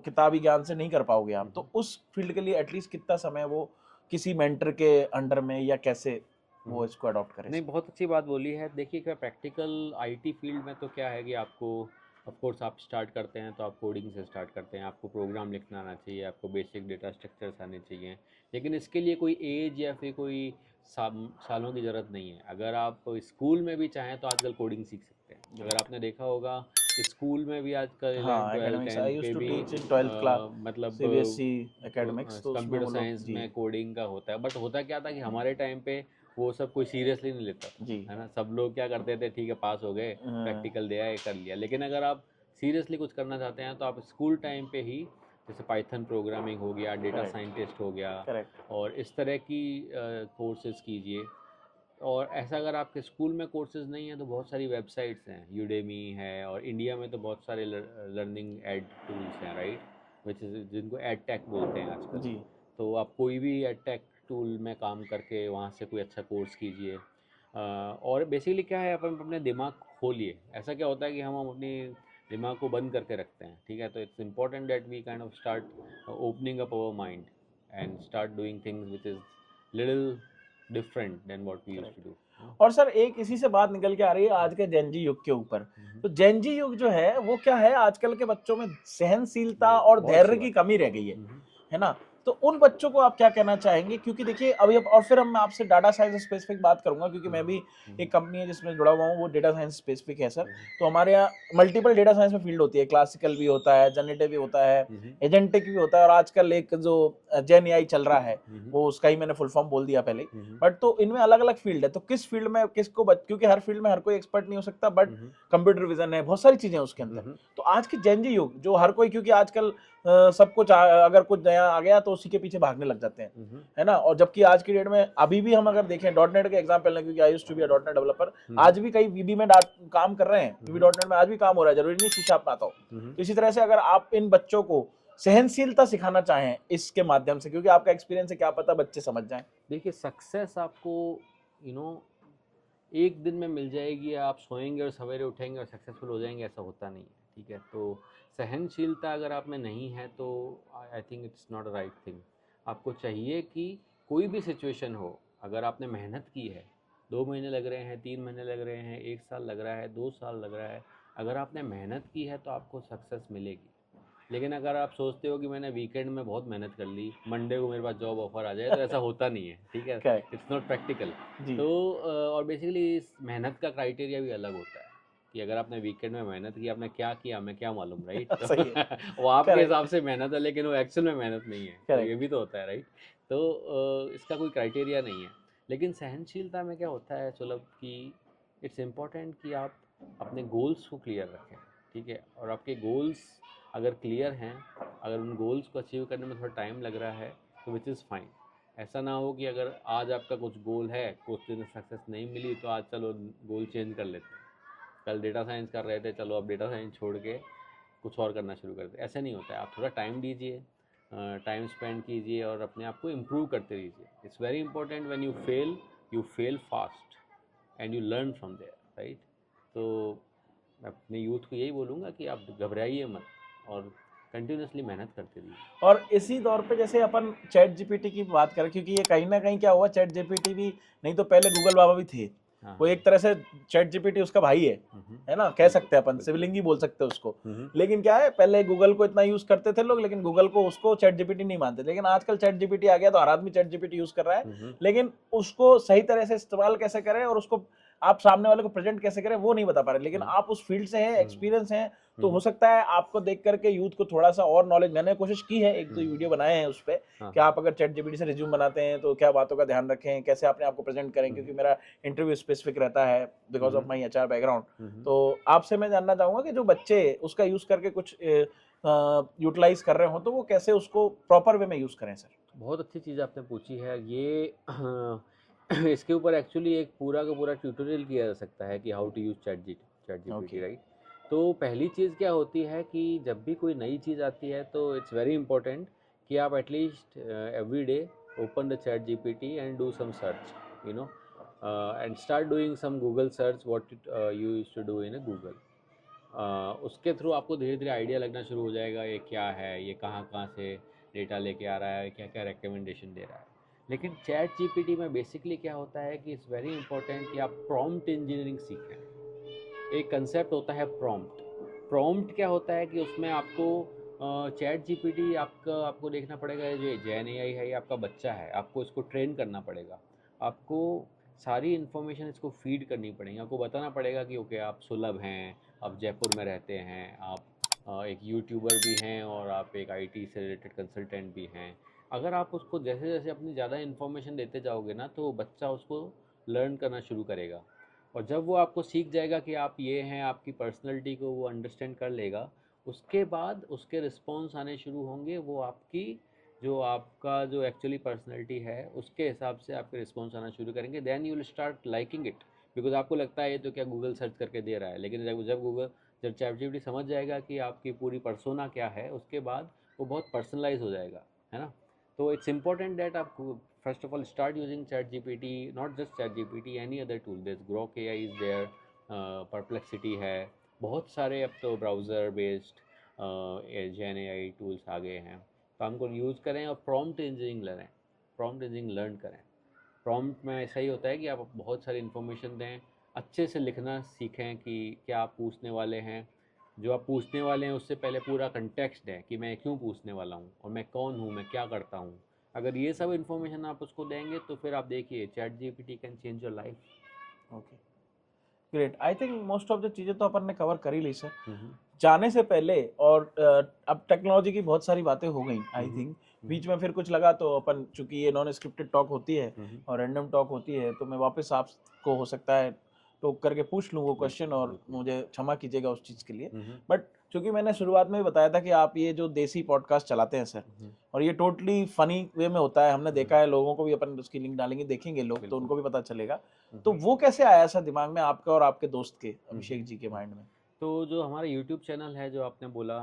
किताबी ज्ञान से नहीं कर पाओगे आप। तो उस फील्ड के लिए एटलीस्ट कितना समय वो किसी मेंटर के अंडर में, या कैसे वो हम्म। इसको अडॉप्ट करें? नहीं, बहुत अच्छी बात बोली है। देखिए, क्या प्रैक्टिकल आईटी फील्ड में तो क्या है कि आपको ऑफ कोर्स आप स्टार्ट करते हैं तो आप कोडिंग से स्टार्ट करते हैं, आपको प्रोग्राम लिखना आना चाहिए, आपको बेसिक डेटा स्ट्रक्चर्स आने चाहिए। लेकिन इसके लिए कोई एज या फिर कोई सालों की ज़रूरत नहीं है। अगर आप स्कूल में भी चाहें तो आजकल कोडिंग सीख सकते हैं। अगर आपने देखा होगा, स्कूल में भी आजकल 11 हाँ, 12 एकेडमिक्स, 10 आई यूज्ड पे टू भी टीच इन 12th क्लास मतलब सीबीएसई एकेडमिक्स, तो उसमें कंप्यूटर वो लोग, साइंस जी में कोडिंग का होता है। बट होता क्या था कि हमारे टाइम पे वो सब कोई सीरियसली नहीं लेता था, जी है ना। सब लोग क्या करते थे, ठीक है पास हो गए, प्रैक्टिकल दिया ये कर लिया। लेकिन अगर आप सीरियसली कुछ करना चाहते हैं तो आप स्कूल टाइम पे ही, जैसे पाइथन प्रोग्रामिंग हो गया, डेटा करेक्ट साइंटिस्ट हो गया, करेक्ट और इस तरह की कोर्सेज कीजिए। और ऐसा अगर आपके स्कूल में कोर्सेज नहीं है तो बहुत सारी वेबसाइट्स हैं, यूडेमी है, और इंडिया में तो बहुत सारे लर्निंग एड टूल्स हैं, राइट, विच इज़ जिनको एड टेक बोलते हैं आजकल। जी। तो आप कोई भी एड टेक टूल में काम करके वहाँ से कोई अच्छा कोर्स कीजिए। और बेसिकली क्या है, अपन अपने दिमाग खोलिए। ऐसा क्या होता है कि हम अपनी दिमाग को बंद करके रखते हैं, ठीक है। तो it's important that we kind of start opening up our mind and start doing things which is little different than what we used correct. To do. और सर, एक इसी से बात निकल के आ रही है आज के जेनजी युग के ऊपर। तो जेनजी युग जो है वो क्या है, आजकल के बच्चों में सहनशीलता और बहुत अच्छी धैर्य की बात कमी रह गई है। है ना? तो उन बच्चों को आप क्या कहना चाहेंगे? क्योंकि देखिए अभी अब, और फिर हम मैं आपसे डाटा साइंस स्पेसिफिक बात करूंगा, क्योंकि मैं भी एक कंपनी है जिसमें जुड़ा हुआ हूँ, वो डेटा साइंस स्पेसिफिक है सर। तो हमारे यहाँ मल्टीपल डेटा साइंस में फील्ड होती है, क्लासिकल भी होता है, जनरेटिव भी होता है, एजेंटिक भी होता है, और आजकल एक जो जेन एआई चल रहा है, वो उसका ही मैंने फुल फॉर्म बोल दिया पहले ही। बट तो इनमें अलग अलग फील्ड है, तो किस फील्ड में किसको क्योंकि हर फील्ड में हर कोई एक्सपर्ट नहीं हो सकता, बट कंप्यूटर विजन है, बहुत सारी चीजें हैं उसके अंदर। तो आज की जेनजी युग जो हर कोई, क्योंकि आजकल सब कुछ अगर कुछ नया आ गया तो उसी के पीछे भागने लग जाते हैं, है ना? और जबकि आज की डेट में अभी भी हम अगर देखें डॉटनेट के एग्जांपल लें, क्योंकि I used to be a dot net developer, आज भी कई वीबी में काम कर रहे हैं, वीबी डॉटनेट में आज भी काम हो रहा है, जरूरी नहीं सी शार्प में आता हो। तो इसी तरह से अगर आप इन बच्चों को सहनशीलता सिखाना चाहें इसके माध्यम से, क्योंकि आपका एक्सपीरियंस है, क्या पता बच्चे समझ जाएं। देखिए, सक्सेस आपको यू नो एक दिन में मिल जाएगी, या आप सोएंगे और सवेरे उठेंगे और सक्सेसफुल हो जाएंगे, ऐसा होता नहीं है, ठीक है। तो सहनशीलता अगर आप में नहीं है तो I think it's not a right thing. आपको चाहिए कि कोई भी सिचुएशन हो, अगर आपने मेहनत की है, 2 महीने लग रहे हैं, 3 महीने लग रहे हैं, 1 साल लग रहा है, 2 साल लग रहा है, अगर आपने मेहनत की है तो आपको सक्सेस मिलेगी। लेकिन अगर आप सोचते हो कि मैंने वीकेंड में बहुत मेहनत कर ली, मंडे को मेरे पास जॉब ऑफर आ जाए, तो ऐसा होता नहीं है, ठीक है। Correct it's not practical. जी। तो और बेसिकली इस मेहनत का क्राइटेरिया भी अलग होता है कि अगर आपने वीकेंड में मेहनत की, आपने क्या किया हमें क्या मालूम, राइट। तो सही है। वो आपके करेक्ट हिसाब से मेहनत है, लेकिन वो एक्चुअल में मेहनत नहीं है, तो ये करेक्ट भी तो होता है, राइट। तो इसका कोई क्राइटेरिया नहीं है। लेकिन सहनशीलता में क्या होता है सुलभ, कि इट्स इम्पॉर्टेंट कि आप अपने गोल्स को क्लियर रखें, ठीक है। और आपके गोल्स अगर क्लियर हैं, अगर उन गोल्स को अचीव करने में थोड़ा टाइम लग रहा है, तो विच इज़ फाइन। ऐसा ना हो कि अगर आज आपका कुछ गोल है, कुछ दिन सक्सेस नहीं मिली, तो आज चलो गोल चेंज कर लेते हैं। कल डेटा साइंस कर रहे थे, चलो अब डेटा साइंस छोड़ के कुछ और करना शुरू करते। ऐसे नहीं होता है। आप थोड़ा टाइम दीजिए, टाइम स्पेंड कीजिए, और अपने आप को इम्प्रूव करते रहिए। It's very important, when you fail fast and you learn from there, right. तो मैं अपने यूथ को यही बोलूँगा कि आप घबराइए मत, और कंटिन्यूसली मेहनत करते रहिए। और इसी दौर पे जैसे अपन चैट जीपीटी की बात करें, क्योंकि ये कहीं ना कहीं क्या हुआ, चैट जीपीटी भी नहीं तो पहले गूगल बाबा भी थे, हाँ, वो हाँ। एक तरह से चैट जीपीटी उसका भाई है ना, कह सकते हैं अपन, सिबलिंग ही बोल सकते हैं उसको। लेकिन क्या है, पहले गूगल को इतना यूज करते थे लोग, लेकिन गूगल को उसको चैट जीपीटी नहीं मानते। लेकिन आजकल चैट जीपीटी आ गया तो हर आदमी चैट जीपीटी यूज कर रहा है, लेकिन उसको सही तरह से इस्तेमाल कैसे करें और उसको आप सामने वाले को प्रेजेंट कैसे करें वो नहीं बता पा रहे। लेकिन आप उस फील्ड से हैं, एक्सपीरियंस हैं, तो हो सकता है आपको देख करके यूथ को थोड़ा सा और नॉलेज, मैंने कोशिश की है, एक दो वीडियो बनाए हैं उस पर कि आप अगर चैट जीपीटी से रिज्यूम बनाते हैं तो क्या बातों का ध्यान रखें, कैसे अपने आप को प्रेजेंट करें, क्योंकि मेरा इंटरव्यू स्पेसिफिक रहता है because of my HR background. तो आपसे मैं जानना चाहूंगा कि जो बच्चे उसका यूज करके कुछ यूटिलाइज कर रहे हो तो वो कैसे उसको प्रॉपर वे में यूज करें सर? बहुत अच्छी चीज़ आपने पूछी है ये। इसके ऊपर एक्चुअली एक पूरा का पूरा ट्यूटोरियल किया जा सकता है कि how to use chat GPT, okay right. तो पहली चीज़ क्या होती है कि जब भी कोई नई चीज़ आती है तो इट्स वेरी इंपॉर्टेंट कि आप at least every day open the chat GPT and do some search, you know, and start doing some Google search what you used to do in a Google. उसके थ्रू आपको धीरे धीरे आइडिया लगना शुरू हो जाएगा, ये क्या है, ये कहाँ कहाँ से डेटा लेके आ रहा है, क्या क्या रिकमेंडेशन दे रहा है। लेकिन चैट जीपीटी में बेसिकली क्या होता है कि इट्स वेरी इंपॉर्टेंट कि आप प्रॉम्प्ट इंजीनियरिंग सीखें। एक कंसेप्ट होता है प्रॉम्प्ट। प्रॉम्प्ट क्या होता है कि उसमें आपको चैट जीपीटी आपको देखना पड़ेगा, जो जैन एआई है ये आपका बच्चा है, आपको इसको ट्रेन करना पड़ेगा। आपको सारी इन्फॉर्मेशन इसको फीड करनी पड़ेगी। आपको बताना पड़ेगा कि ओके आप सुलभ हैं, आप जयपुर में रहते हैं, आप एक यूट्यूबर भी हैं और आप एक आईटी से रिलेटेड कंसल्टेंट भी हैं। अगर आप उसको जैसे जैसे अपनी ज़्यादा इन्फॉर्मेशन देते जाओगे ना, तो बच्चा उसको लर्न करना शुरू करेगा। और जब वो आपको सीख जाएगा कि आप ये हैं, आपकी पर्सनैलिटी को वो अंडरस्टैंड कर लेगा, उसके बाद उसके रिस्पॉन्स आने शुरू होंगे। वो आपकी जो आपका जो एक्चुअली पर्सनैलिटी है उसके हिसाब से आपके रिस्पॉन्स आना शुरू करेंगे। Then you will start liking it, because आपको लगता है ये तो क्या गूगल सर्च करके दे रहा है। लेकिन जब चैट जीपीटी समझ जाएगा कि आपकी पूरी पर्सोना क्या है, उसके बाद वो बहुत पर्सनलाइज हो जाएगा, है ना। तो इट्स इंपॉर्टेंट दैट आप first of all start using chat GPT, not just chat GPT, any other tool. There grok AI is there, perplexity है, बहुत सारे अब तो browser based gen AI tools आ गए हैं। तो हमको यूज़ करें और prompt engineering learn prompt engineering learn करें। प्रॉम्प्ट में ऐसा ही होता है कि आप बहुत सारी इन्फॉर्मेशन दें, अच्छे से लिखना सीखें कि क्या आप पूछने वाले हैं। जो आप पूछने वाले हैं उससे पहले पूरा कंटेक्स्ट दें कि मैं क्यों पूछने वाला हूँ और मैं कौन हूँ, मैं क्या करता हूँ। अगर ये सब इन्फॉर्मेशन आप उसको देंगे तो फिर आप देखिए chat GPT can change your life. Okay, great. I think most of the चीज़ें तो अपन ने कवर कर ही ली सर। हम्म जाने से पहले और अब टेक्नोलॉजी की बहुत सारी बातें हो गई आई थिंक। बीच में फिर कुछ लगा तो अपन, चूंकि ये नॉन स्क्रिप्टेड टॉक होती है और रैंडम टॉक होती है, तो मैं वापस आपको हो सकता है टोक करके पूछ लूँ वो क्वेश्चन, और बिल्कुल। मुझे क्षमा कीजिएगा उस चीज़ के लिए। हम्म बट चूंकि मैंने शुरुआत में भी बताया था कि आप ये जो देसी पॉडकास्ट चलाते हैं सर, और ये टोटली फनी वे में होता है, हमने देखा है लोगों को भी, अपन उसकी लिंक डालेंगे, देखेंगे लोग तो बिल्कुल। उनको भी पता चलेगा। तो वो कैसे आया सर दिमाग में आपका और आपके दोस्त के, अभिषेक जी के हम्म। माइंड में? तो जो हमारा यूट्यूब चैनल है, जो आपने बोला,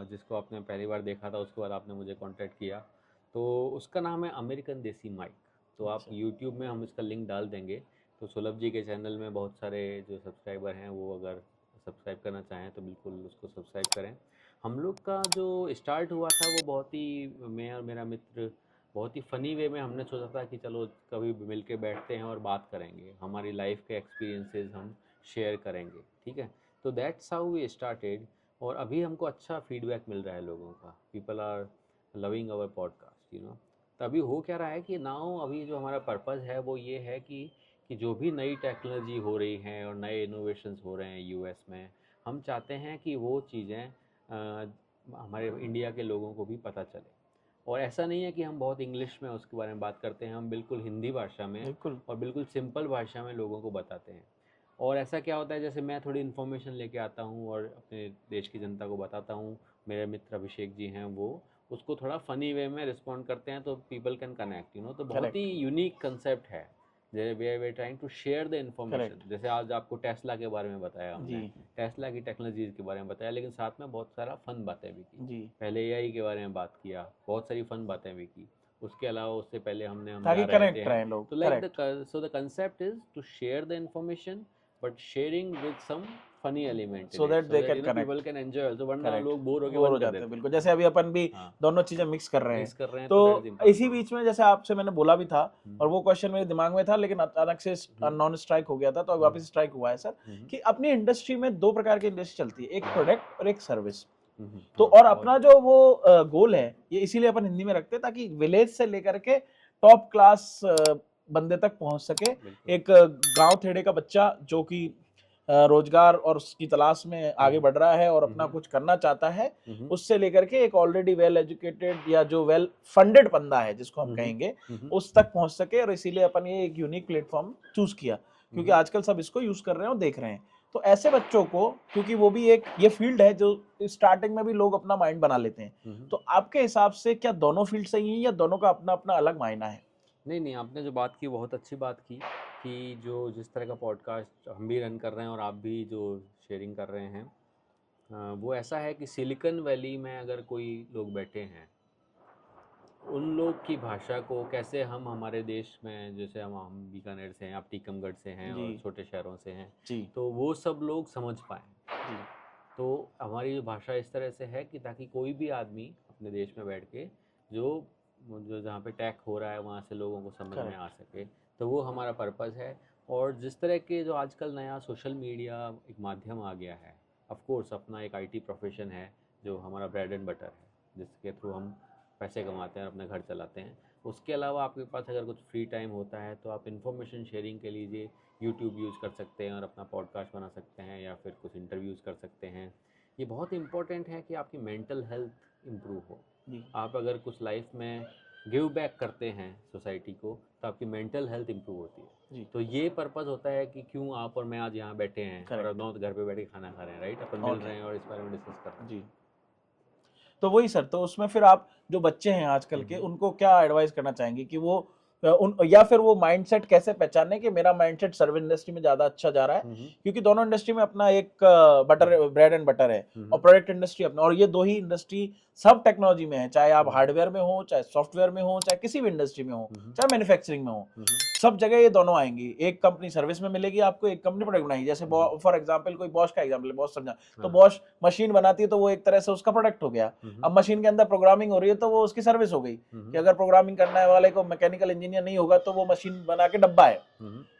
जिसको आपने पहली बार देखा था, उसके बाद आपने मुझे कांटेक्ट किया, तो उसका नाम है अमेरिकन देसी माइक। तो आप अच्छा। यूट्यूब में हम इसका लिंक डाल देंगे। तो सुलभ जी के चैनल में बहुत सारे जो सब्सक्राइबर हैं, वो अगर सब्सक्राइब करना चाहें तो बिल्कुल उसको सब्सक्राइब करें। हम लोग का जो स्टार्ट हुआ था वो बहुत ही, मैं और मेरा मित्र बहुत ही फ़नी वे में हमने सोचा था कि चलो कभी मिल के बैठते हैं और बात करेंगे, हमारी लाइफ के एक्सपीरियंसेस हम शेयर करेंगे, ठीक है। तो दैट्स हाउ वी स्टार्टेड। और अभी हमको अच्छा फीडबैक मिल रहा है लोगों का, people are loving our podcast, तो अभी हो क्या रहा है कि नाउ अभी जो हमारा पर्पज़ है वो ये है कि जो भी नई टेक्नोलॉजी हो रही हैं और नए इनोवेशंस हो रहे हैं यूएस में, हम चाहते हैं कि वो चीज़ें हमारे इंडिया के लोगों को भी पता चले। और ऐसा नहीं है कि हम बहुत इंग्लिश में उसके बारे में बात करते हैं, हम बिल्कुल हिंदी भाषा में बिल्कुल। और बिल्कुल सिंपल भाषा में लोगों को बताते हैं। और ऐसा क्या होता है, जैसे मैं थोड़ी इन्फॉर्मेशन लेके आता हूँ और अपने देश की जनता को बताता हूँ, मेरे मित्र अभिषेक जी हैं, वो उसको थोड़ा फ़नी वे में रिस्पॉन्ड करते हैं, तो पीपल कैन कनेक्ट, तो बहुत ही करेक्ट। यूनिक कंसेप्ट है। जैसे they trying to share the information. Correct. जैसे आज आपको टेस्ला के बारे में बताया जी। हमने, टेस्ला की टेक्नोलॉजीज़ के बारे में बताया, लेकिन साथ में बहुत सारा फ़न बातें भी की। जी। पहले एआई के बारे में बात किया, बहुत सारी फ़न बातें भी की। उसके अलावा उससे पहले हम ताकि जहाँ रहते कनेक्ट हैं, रहें लोग। तो like correct. The concept is to share the information, but sharing with some funny element in so it, that so they that can people connect. Can enjoy also, वरना करेक्ट। लोग बोर होके bore हो बंद कर जाते हैं, देते हैं। बिल्कुल। जैसे अभी अपन भी हाँ, दोनों चीजें मिक्स कर रहे हैं। मिक्स कर रहे हैं, तो तो दैट इज इसी इम्पॉर्टेंट। बीच में जैसे आपसे मैंने बोला भी था, और वो क्वेश्चन मेरे दिमाग में था, लेकिन अचानक से नॉन स्ट्राइक हो गया था, तो अब वापस स्ट्राइक हुआ है सर, कि अपनी इंडस्ट्री में दो प्रकार की इंडस्ट्री चलती है, एक प्रोडक्ट और एक सर्विस। तो हाँ, और बहुत अपना जो वो गोल है, ये इसीलिए अपन हिंदी में रखते हैं ताकि विलेज से लेकर के टॉप क्लास बंदे तक पहुंच सके। बिल्कुल। एक गांव थेड़े का बच्चा जो कि रोजगार और उसकी तलाश में आगे बढ़ रहा है और अपना कुछ करना चाहता है, उससे लेकर के एक ऑलरेडी वेल एजुकेटेड या जो वेल फंडेड बंदा है जिसको हम कहेंगे, उस तक पहुंच सके। और इसीलिए अपन ये एक यूनिक प्लेटफॉर्म चूज किया, क्योंकि आजकल सब इसको यूज कर रहे हैं और देख रहे हैं। तो ऐसे बच्चों को, क्योंकि वो भी एक ये फील्ड है जो स्टार्टिंग में भी लोग अपना माइंड बना लेते हैं, तो आपके हिसाब से क्या दोनों फील्ड सही हैं या दोनों का अपना अपना अलग मायना है? नहीं नहीं, आपने जो बात की बहुत अच्छी बात की, कि जो जिस तरह का पॉडकास्ट हम भी रन कर रहे हैं और आप भी जो शेयरिंग कर रहे हैं, वो ऐसा है कि सिलिकॉन वैली में अगर कोई लोग बैठे हैं, उन लोग की भाषा को कैसे हम हमारे देश में, जैसे हम बीकानेर से हैं, आप टीकमगढ़ से हैं जी। और छोटे शहरों से हैं, जी। तो वो सब लोग समझ पाएँ। जी। तो हमारी जो भाषा इस तरह से है कि ताकि कोई भी आदमी अपने देश में बैठ के जो जो जहाँ पे टैग हो रहा है वहाँ से लोगों को समझ में करेक्ट। आ सके, तो वो हमारा पर्पस है। और जिस तरह के जो आजकल नया सोशल मीडिया एक माध्यम आ गया है, ऑफ कोर्स अपना एक आईटी प्रोफेशन है जो हमारा ब्रेड एंड बटर है, जिसके थ्रू हम पैसे कमाते हैं और अपना घर चलाते हैं। उसके अलावा आपके पास अगर कुछ फ्री टाइम होता है तो आप इन्फॉर्मेशन शेयरिंग के लिए यूट्यूब यूज़ कर सकते हैं और अपना पॉडकास्ट बना सकते हैं या फिर कुछ इंटरव्यूज़ कर सकते हैं। ये बहुत इंपॉर्टेंट है कि आपकी मेंटल हेल्थ इम्प्रूव हो। जी आप अगर कुछ लाइफ में गिव बैक करते हैं सोसाइटी को तो आपकी मेंटल हेल्थ इम्प्रूव होती है। जी। तो ये पर्पस होता है कि क्यों आप और मैं आज यहाँ बैठे हैं और करेक्ट। अब दोनों घर पे बैठ के खाना खा रहे हैं, राइट? अपन मिल ओके। रहे हैं और इस बारे में डिस्कस कर रहे हैं। जी। तो वही सर, तो उसमें फिर आप जो बच्चे हैं आजकल के, उनको क्या एडवाइस करना चाहेंगे कि वो उन या फिर वो माइंडसेट कैसे पहचाने कि मेरा माइंडसेट सर्विस इंडस्ट्री में ज्यादा अच्छा जा रहा है, क्योंकि दोनों इंडस्ट्री में अपना एक बटर ब्रेड एंड बटर है और प्रोडक्ट इंडस्ट्री अपना, और ये दो ही इंडस्ट्री सब टेक्नोलॉजी में है, चाहे आप हार्डवेयर में हो, चाहे सॉफ्टवेयर में हो, चाहे किसी भी इंडस्ट्री में हो, चाहे मैन्युफैक्चरिंग में हो, सब जगह ये दोनों आएंगी। एक कंपनी सर्विस में मिलेगी आपको, एक कंपनी प्रोडक्ट बनाएगी। जैसे फॉर एग्जांपल कोई बॉश का एग्जांपल है, बॉश समझा, तो बॉश मशीन बनाती है तो वो एक तरह से उसका प्रोडक्ट हो गया। अब मशीन के अंदर प्रोग्रामिंग हो रही है तो वो उसकी सर्विस हो गई, कि अगर प्रोग्रामिंग करने वाले को मैकेनिकल इंजीनियर नहीं होगा तो वो मशीन बना के डब्बा है।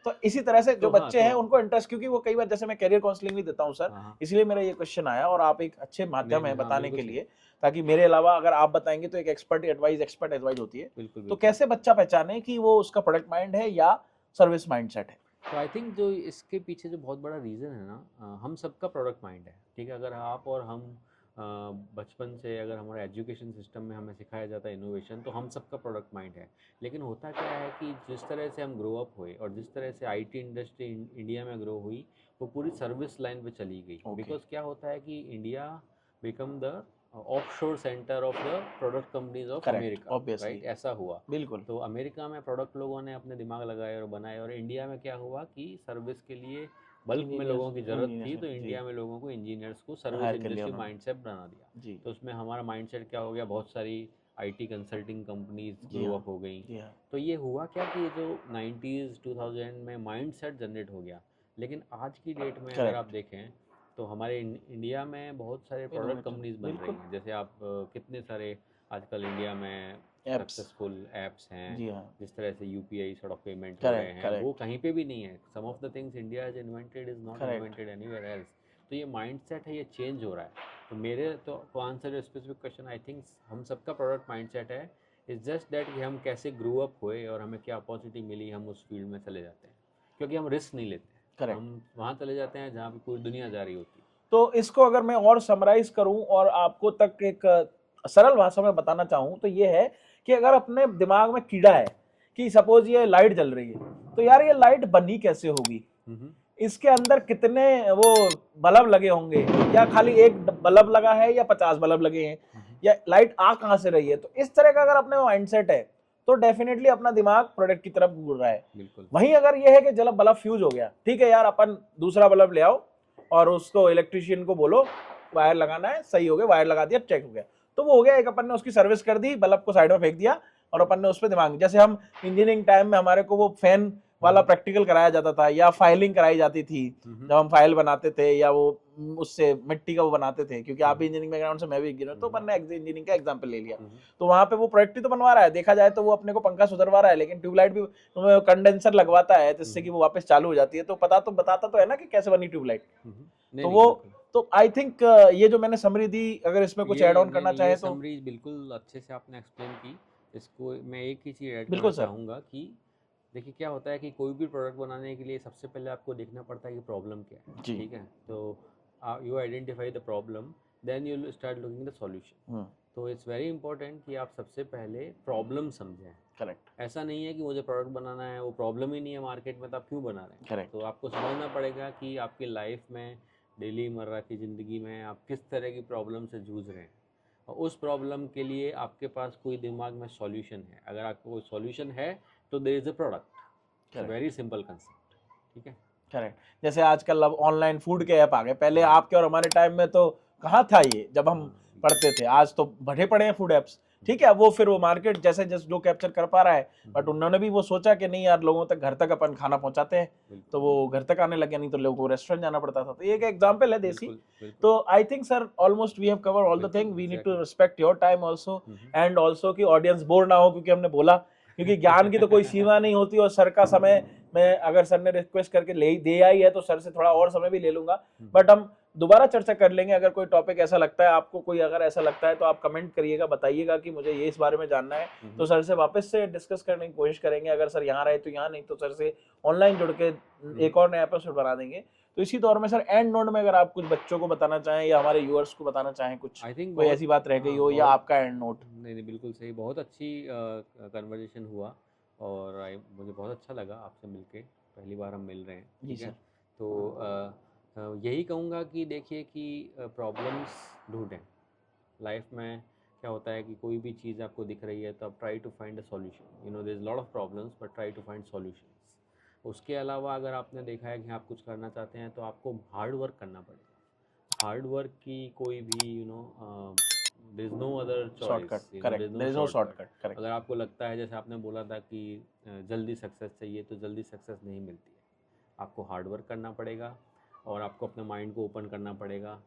तो इसी तरह से जो बच्चे हैं उनको इंटरेस्ट, क्योंकि वो कई बार, जैसे मैं करियर काउंसलिंग भी देता हूँ सर, इसलिए मेरा ये क्वेश्चन आया, और आप एक अच्छे माध्यम है बताने के लिए, ताकि मेरे अलावा अगर आप बताएंगे तो एक एक्सपर्ट एडवाइस होती है। तो कैसे बच्चा पहचाने कि वो उसका प्रोडक्ट माइंड है या सर्विस माइंडसेट है? तो आई थिंक जो इसके पीछे जो बहुत बड़ा रीज़न है ना, हम सबका प्रोडक्ट माइंड है, ठीक है? अगर आप और हम बचपन से अगर हमारा एजुकेशन सिस्टम में हमें सिखाया जाता है इनोवेशन, तो हम सबका प्रोडक्ट माइंड है। लेकिन होता क्या है कि जिस तरह से हम ग्रो अप हुए और जिस तरह से आईटी इंडस्ट्री इंडिया में ग्रो हुई, वो पूरी सर्विस लाइन पे चली गई। बिकॉज क्या होता है कि India become the offshore centre of the product companies of America, right? ऐसा हुआ। बिल्कुल। तो अमेरिका में प्रोडक्ट लोगों ने अपने दिमाग लगाए और बनाए, और इंडिया में क्या हुआ कि सर्विस के लिए बल्क में लोगों की ज़रूरत थी, तो इंडिया में लोगों को इंजीनियर्स को सर्विस इंडस्ट्री माइंडसेट बना दिया। तो उसमें हमारा माइंडसेट क्या हो गया, बहुत सारी IT consulting companies grow up हो गई। तो ये हुआ क्या कि जो 90s 2000 में माइंडसेट जनरेट हो गया। लेकिन आज की डेट में अगर आप देखें तो हमारे इंडिया में बहुत सारे प्रोडक्ट कंपनीज बन रही हैं। जैसे आप कितने सारे आजकल इंडिया में सक्सेसफुल एप्स हैं, जिस तरह से यूपीआई सॉर्ट ऑफ पेमेंट हो रहे हैं, वो कहीं पे भी नहीं है। Some of the things India has invented is not invented anywhere else. तो ये माइंडसेट है, ये चेंज हो रहा है। तो मेरे तो answer specific question, I think हम सबका प्रोडक्ट माइंडसेट है। इट्स जस्ट दैट कि हम कैसे ग्रो अप हुए और हमें क्या अपॉर्चुनिटी मिली, हम उस फील्ड में चले जाते हैं, क्योंकि हम रिस्क नहीं लेते। हम वहाँ चले जाते हैं जहाँ पे पूरी दुनिया जा रही होती है। तो इसको अगर मैं और समराइज करूं और आपको तक एक सरल भाषा में बताना चाहूं तो ये है कि अगर अपने दिमाग में कीड़ा है कि सपोज ये लाइट जल रही है, तो यार ये लाइट बनी कैसे होगी, इसके अंदर कितने वो बल्ब लगे होंगे, या खाली एक बल्ब लगा है या 50 बल्ब लगे हैं, या लाइट आ कहां से रही है। तो इस तरह का अगर अपने माइंडसेट है तो डेफिनेटली अपना दिमाग प्रोडक्ट की तरफ घूर रहा है। वहीं अगर ये है कि जब बल्ब फ्यूज हो गया, ठीक है यार, अपन दूसरा बल्ब ले आओ और उसको इलेक्ट्रिशियन को बोलो वायर लगाना है, सही हो गया, वायर लगा दिया, चेक हो गया, तो वो हो गया। एक अपन ने उसकी सर्विस कर दी, बल्ब को साइड में फेंक दिया और अपन ने उस पर दिमाग, जैसे हम इंजीनियरिंग टाइम में हमारे को वो फैन वाला प्रैक्टिकल कराया जाता था या फाइलिंग कराई जाती थी, जब हम फाइल बनाते थे या वो उससे मिट्टी का वो बनाते थे, क्योंकि आप भी इंजीनियरिंग बैकग्राउंड से, मैं भी इंजीनियर, तो अपन ने इंजीनियरिंग का एग्जांपल ले लिया। तो वहां पे वो प्रोडक्ट ही तो बनवा रहा है, देखा जाए तो वो अपने को पंखा सुधरवा रहा है, लेकिन ट्यूबलाइट भी कंडेंसर लगवाता है जिससे कि वो वापस चालू हो जाती है। तो पता तो बताता तो है ना कि कैसे बनी ट्यूबलाइट। तो वो तो आई थिंक ये जो मैंने समरी दी, अगर इसमें कुछ ऐड ऑन करना चाहे तो। समरी बिल्कुल अच्छे से आपने एक्सप्लेन की। इसको मैं एक ही चीज़ ऐड करना चाहूँगा कि देखिए क्या होता है कि कोई भी प्रोडक्ट बनाने के लिए सबसे पहले आपको देखना पड़ता है कि प्रॉब्लम क्या है, ठीक है? तो you identify the problem, then you start looking the solution. तो इट्स वेरी इंपॉर्टेंट कि आप सबसे पहले प्रॉब्लम समझें। करेक्ट। ऐसा नहीं है कि मुझे प्रोडक्ट बनाना है, वो प्रॉब्लम ही नहीं है मार्केट में, तो आप क्यों बना रहे हैं? करेक्ट। तो आपको समझना पड़ेगा कि आपकी लाइफ में, डेली मर्रा की ज़िंदगी में आप किस तरह की प्रॉब्लम से जूझ रहे हैं, और उस प्रॉब्लम के लिए आपके पास कोई दिमाग में सॉल्यूशन है। अगर आपको कोई सॉल्यूशन है तो there is a product. Very simple concept, ठीक है? करेक्ट। जैसे आजकल अब ऑनलाइन फूड के ऐप आ गए, पहले आपके और हमारे टाइम में तो कहाँ था ये, जब हम पढ़ते थे। आज तो बढ़े पड़े हैं फूड ऐप्स, ठीक है, वो फिर वो मार्केट जैसे जैसे जो कैप्चर कर पा रहा है, बट उन्होंने भी वो सोचा कि नहीं यार लोगों तक घर तक अपन खाना पहुंचाते हैं, तो वो घर तक आने लगे, नहीं तो लोगों को रेस्टोरेंट जाना पड़ता था। तो ये एक एग्जांपल है देसी। तो I think sir almost we have cover all the thing, we need to respect your time also, and also कि ऑडियंस बोर ना हो, क्योंकि हमने बोला, क्योंकि ज्ञान की तो कोई सीमा नहीं होती, और सर का समय मैं अगर सर ने रिक्वेस्ट करके ले दे आई है तो सर से थोड़ा और समय भी ले लूंगा, बट हम दोबारा चर्चा कर लेंगे। अगर कोई टॉपिक ऐसा लगता है आपको, कोई अगर ऐसा लगता है तो आप कमेंट करिएगा, बताइएगा कि मुझे ये इस बारे में जानना है, तो सर से वापस से डिस्कस करने की कोशिश करेंगे। अगर सर यहाँ रहे तो यहाँ, नहीं तो सर से ऑनलाइन जुड़ के एक और नया एपिसोड बना देंगे। तो इसी दौर में सर एंड नोट में अगर आप कुछ बच्चों को बताना चाहें या हमारे व्यूअर्स को बताना चाहें, कुछ आई थिंक कोई ऐसी बात रह गई हो या आपका एंड नोट। नहीं नहीं, बिल्कुल सही, बहुत अच्छी कन्वर्जेशन हुआ, और मुझे बहुत अच्छा लगा आपसे मिलके, पहली बार हम मिल रहे हैं। जी ठीक है, सर। तो यही कहूँगा कि देखिए कि प्रॉब्लम्स ढूंढें लाइफ में। क्या होता है कि कोई भी चीज़ आपको दिख रही है तो आप try to find a solution, there is lot of problems but try to find solutions. उसके अलावा अगर आपने देखा है कि आप कुछ करना चाहते हैं तो आपको हार्ड वर्क करना पड़ेगा। हार्ड वर्क की कोई भी there is no other shortcut, choice, correct, there is no shortcut, correct. अगर आपको लगता है, जैसे आपने बोला था कि जल्दी सक्सेस चाहिए, तो जल्दी सक्सेस नहीं मिलती है। आपको हार्ड वर्क करना पड़ेगा और आपको अपने माइंड को ओपन करना पड़ेगा,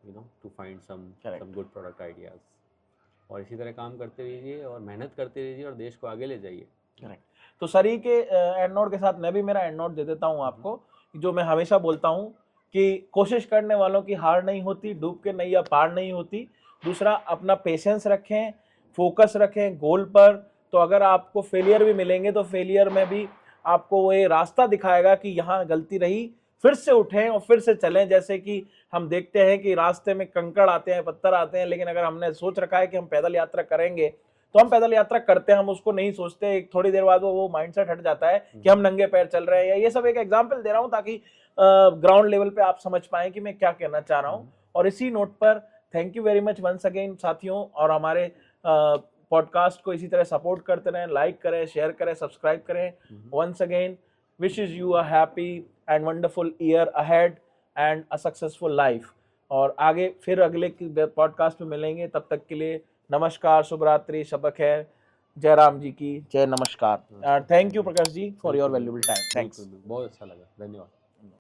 to find some good product ideas. और इसी तरह काम करते रहिए और मेहनत करते रहिए और देश को आगे ले जाइए। करेक्ट। तो सर ही के एंड नोट के साथ मैं भी मेरा एंड नोट दे देता हूँ आपको, जो मैं हमेशा बोलता हूँ कि कोशिश करने वालों की हार नहीं होती, डूब के नैया पार नहीं होती। दूसरा, अपना पेशेंस रखें, फोकस रखें गोल पर। तो अगर आपको फेलियर भी मिलेंगे तो फेलियर में भी आपको वो ये रास्ता दिखाएगा कि यहाँ गलती रही, फिर से उठें और फिर से चलें। जैसे कि हम देखते हैं कि रास्ते में कंकड़ आते हैं, पत्थर आते हैं, लेकिन अगर हमने सोच रखा है कि हम पैदल यात्रा करेंगे तो हम पैदल यात्रा करते हैं, हम उसको नहीं सोचते। एक थोड़ी देर बाद वो माइंडसेट हट जाता है कि हम नंगे पैर चल रहे हैं। या ये सब एक एग्जांपल दे रहा हूं ताकि ग्राउंड लेवल पे आप समझ पाएं कि मैं क्या कहना चाह रहा हूं। और इसी नोट पर thank you very much once again साथियों, और हमारे पॉडकास्ट को इसी तरह सपोर्ट करते रहें, लाइक करें, शेयर करें, सब्सक्राइब करें। Once again wishes you a happy and wonderful year ahead and a successful life. और आगे फिर अगले पॉडकास्ट में मिलेंगे, तब तक के लिए नमस्कार, शुभ रात्रि, शब खैर, जय राम जी की जय, नमस्कार। Thank you Prakash ji for your valuable time. Thanks. बहुत अच्छा लगा, धन्यवाद।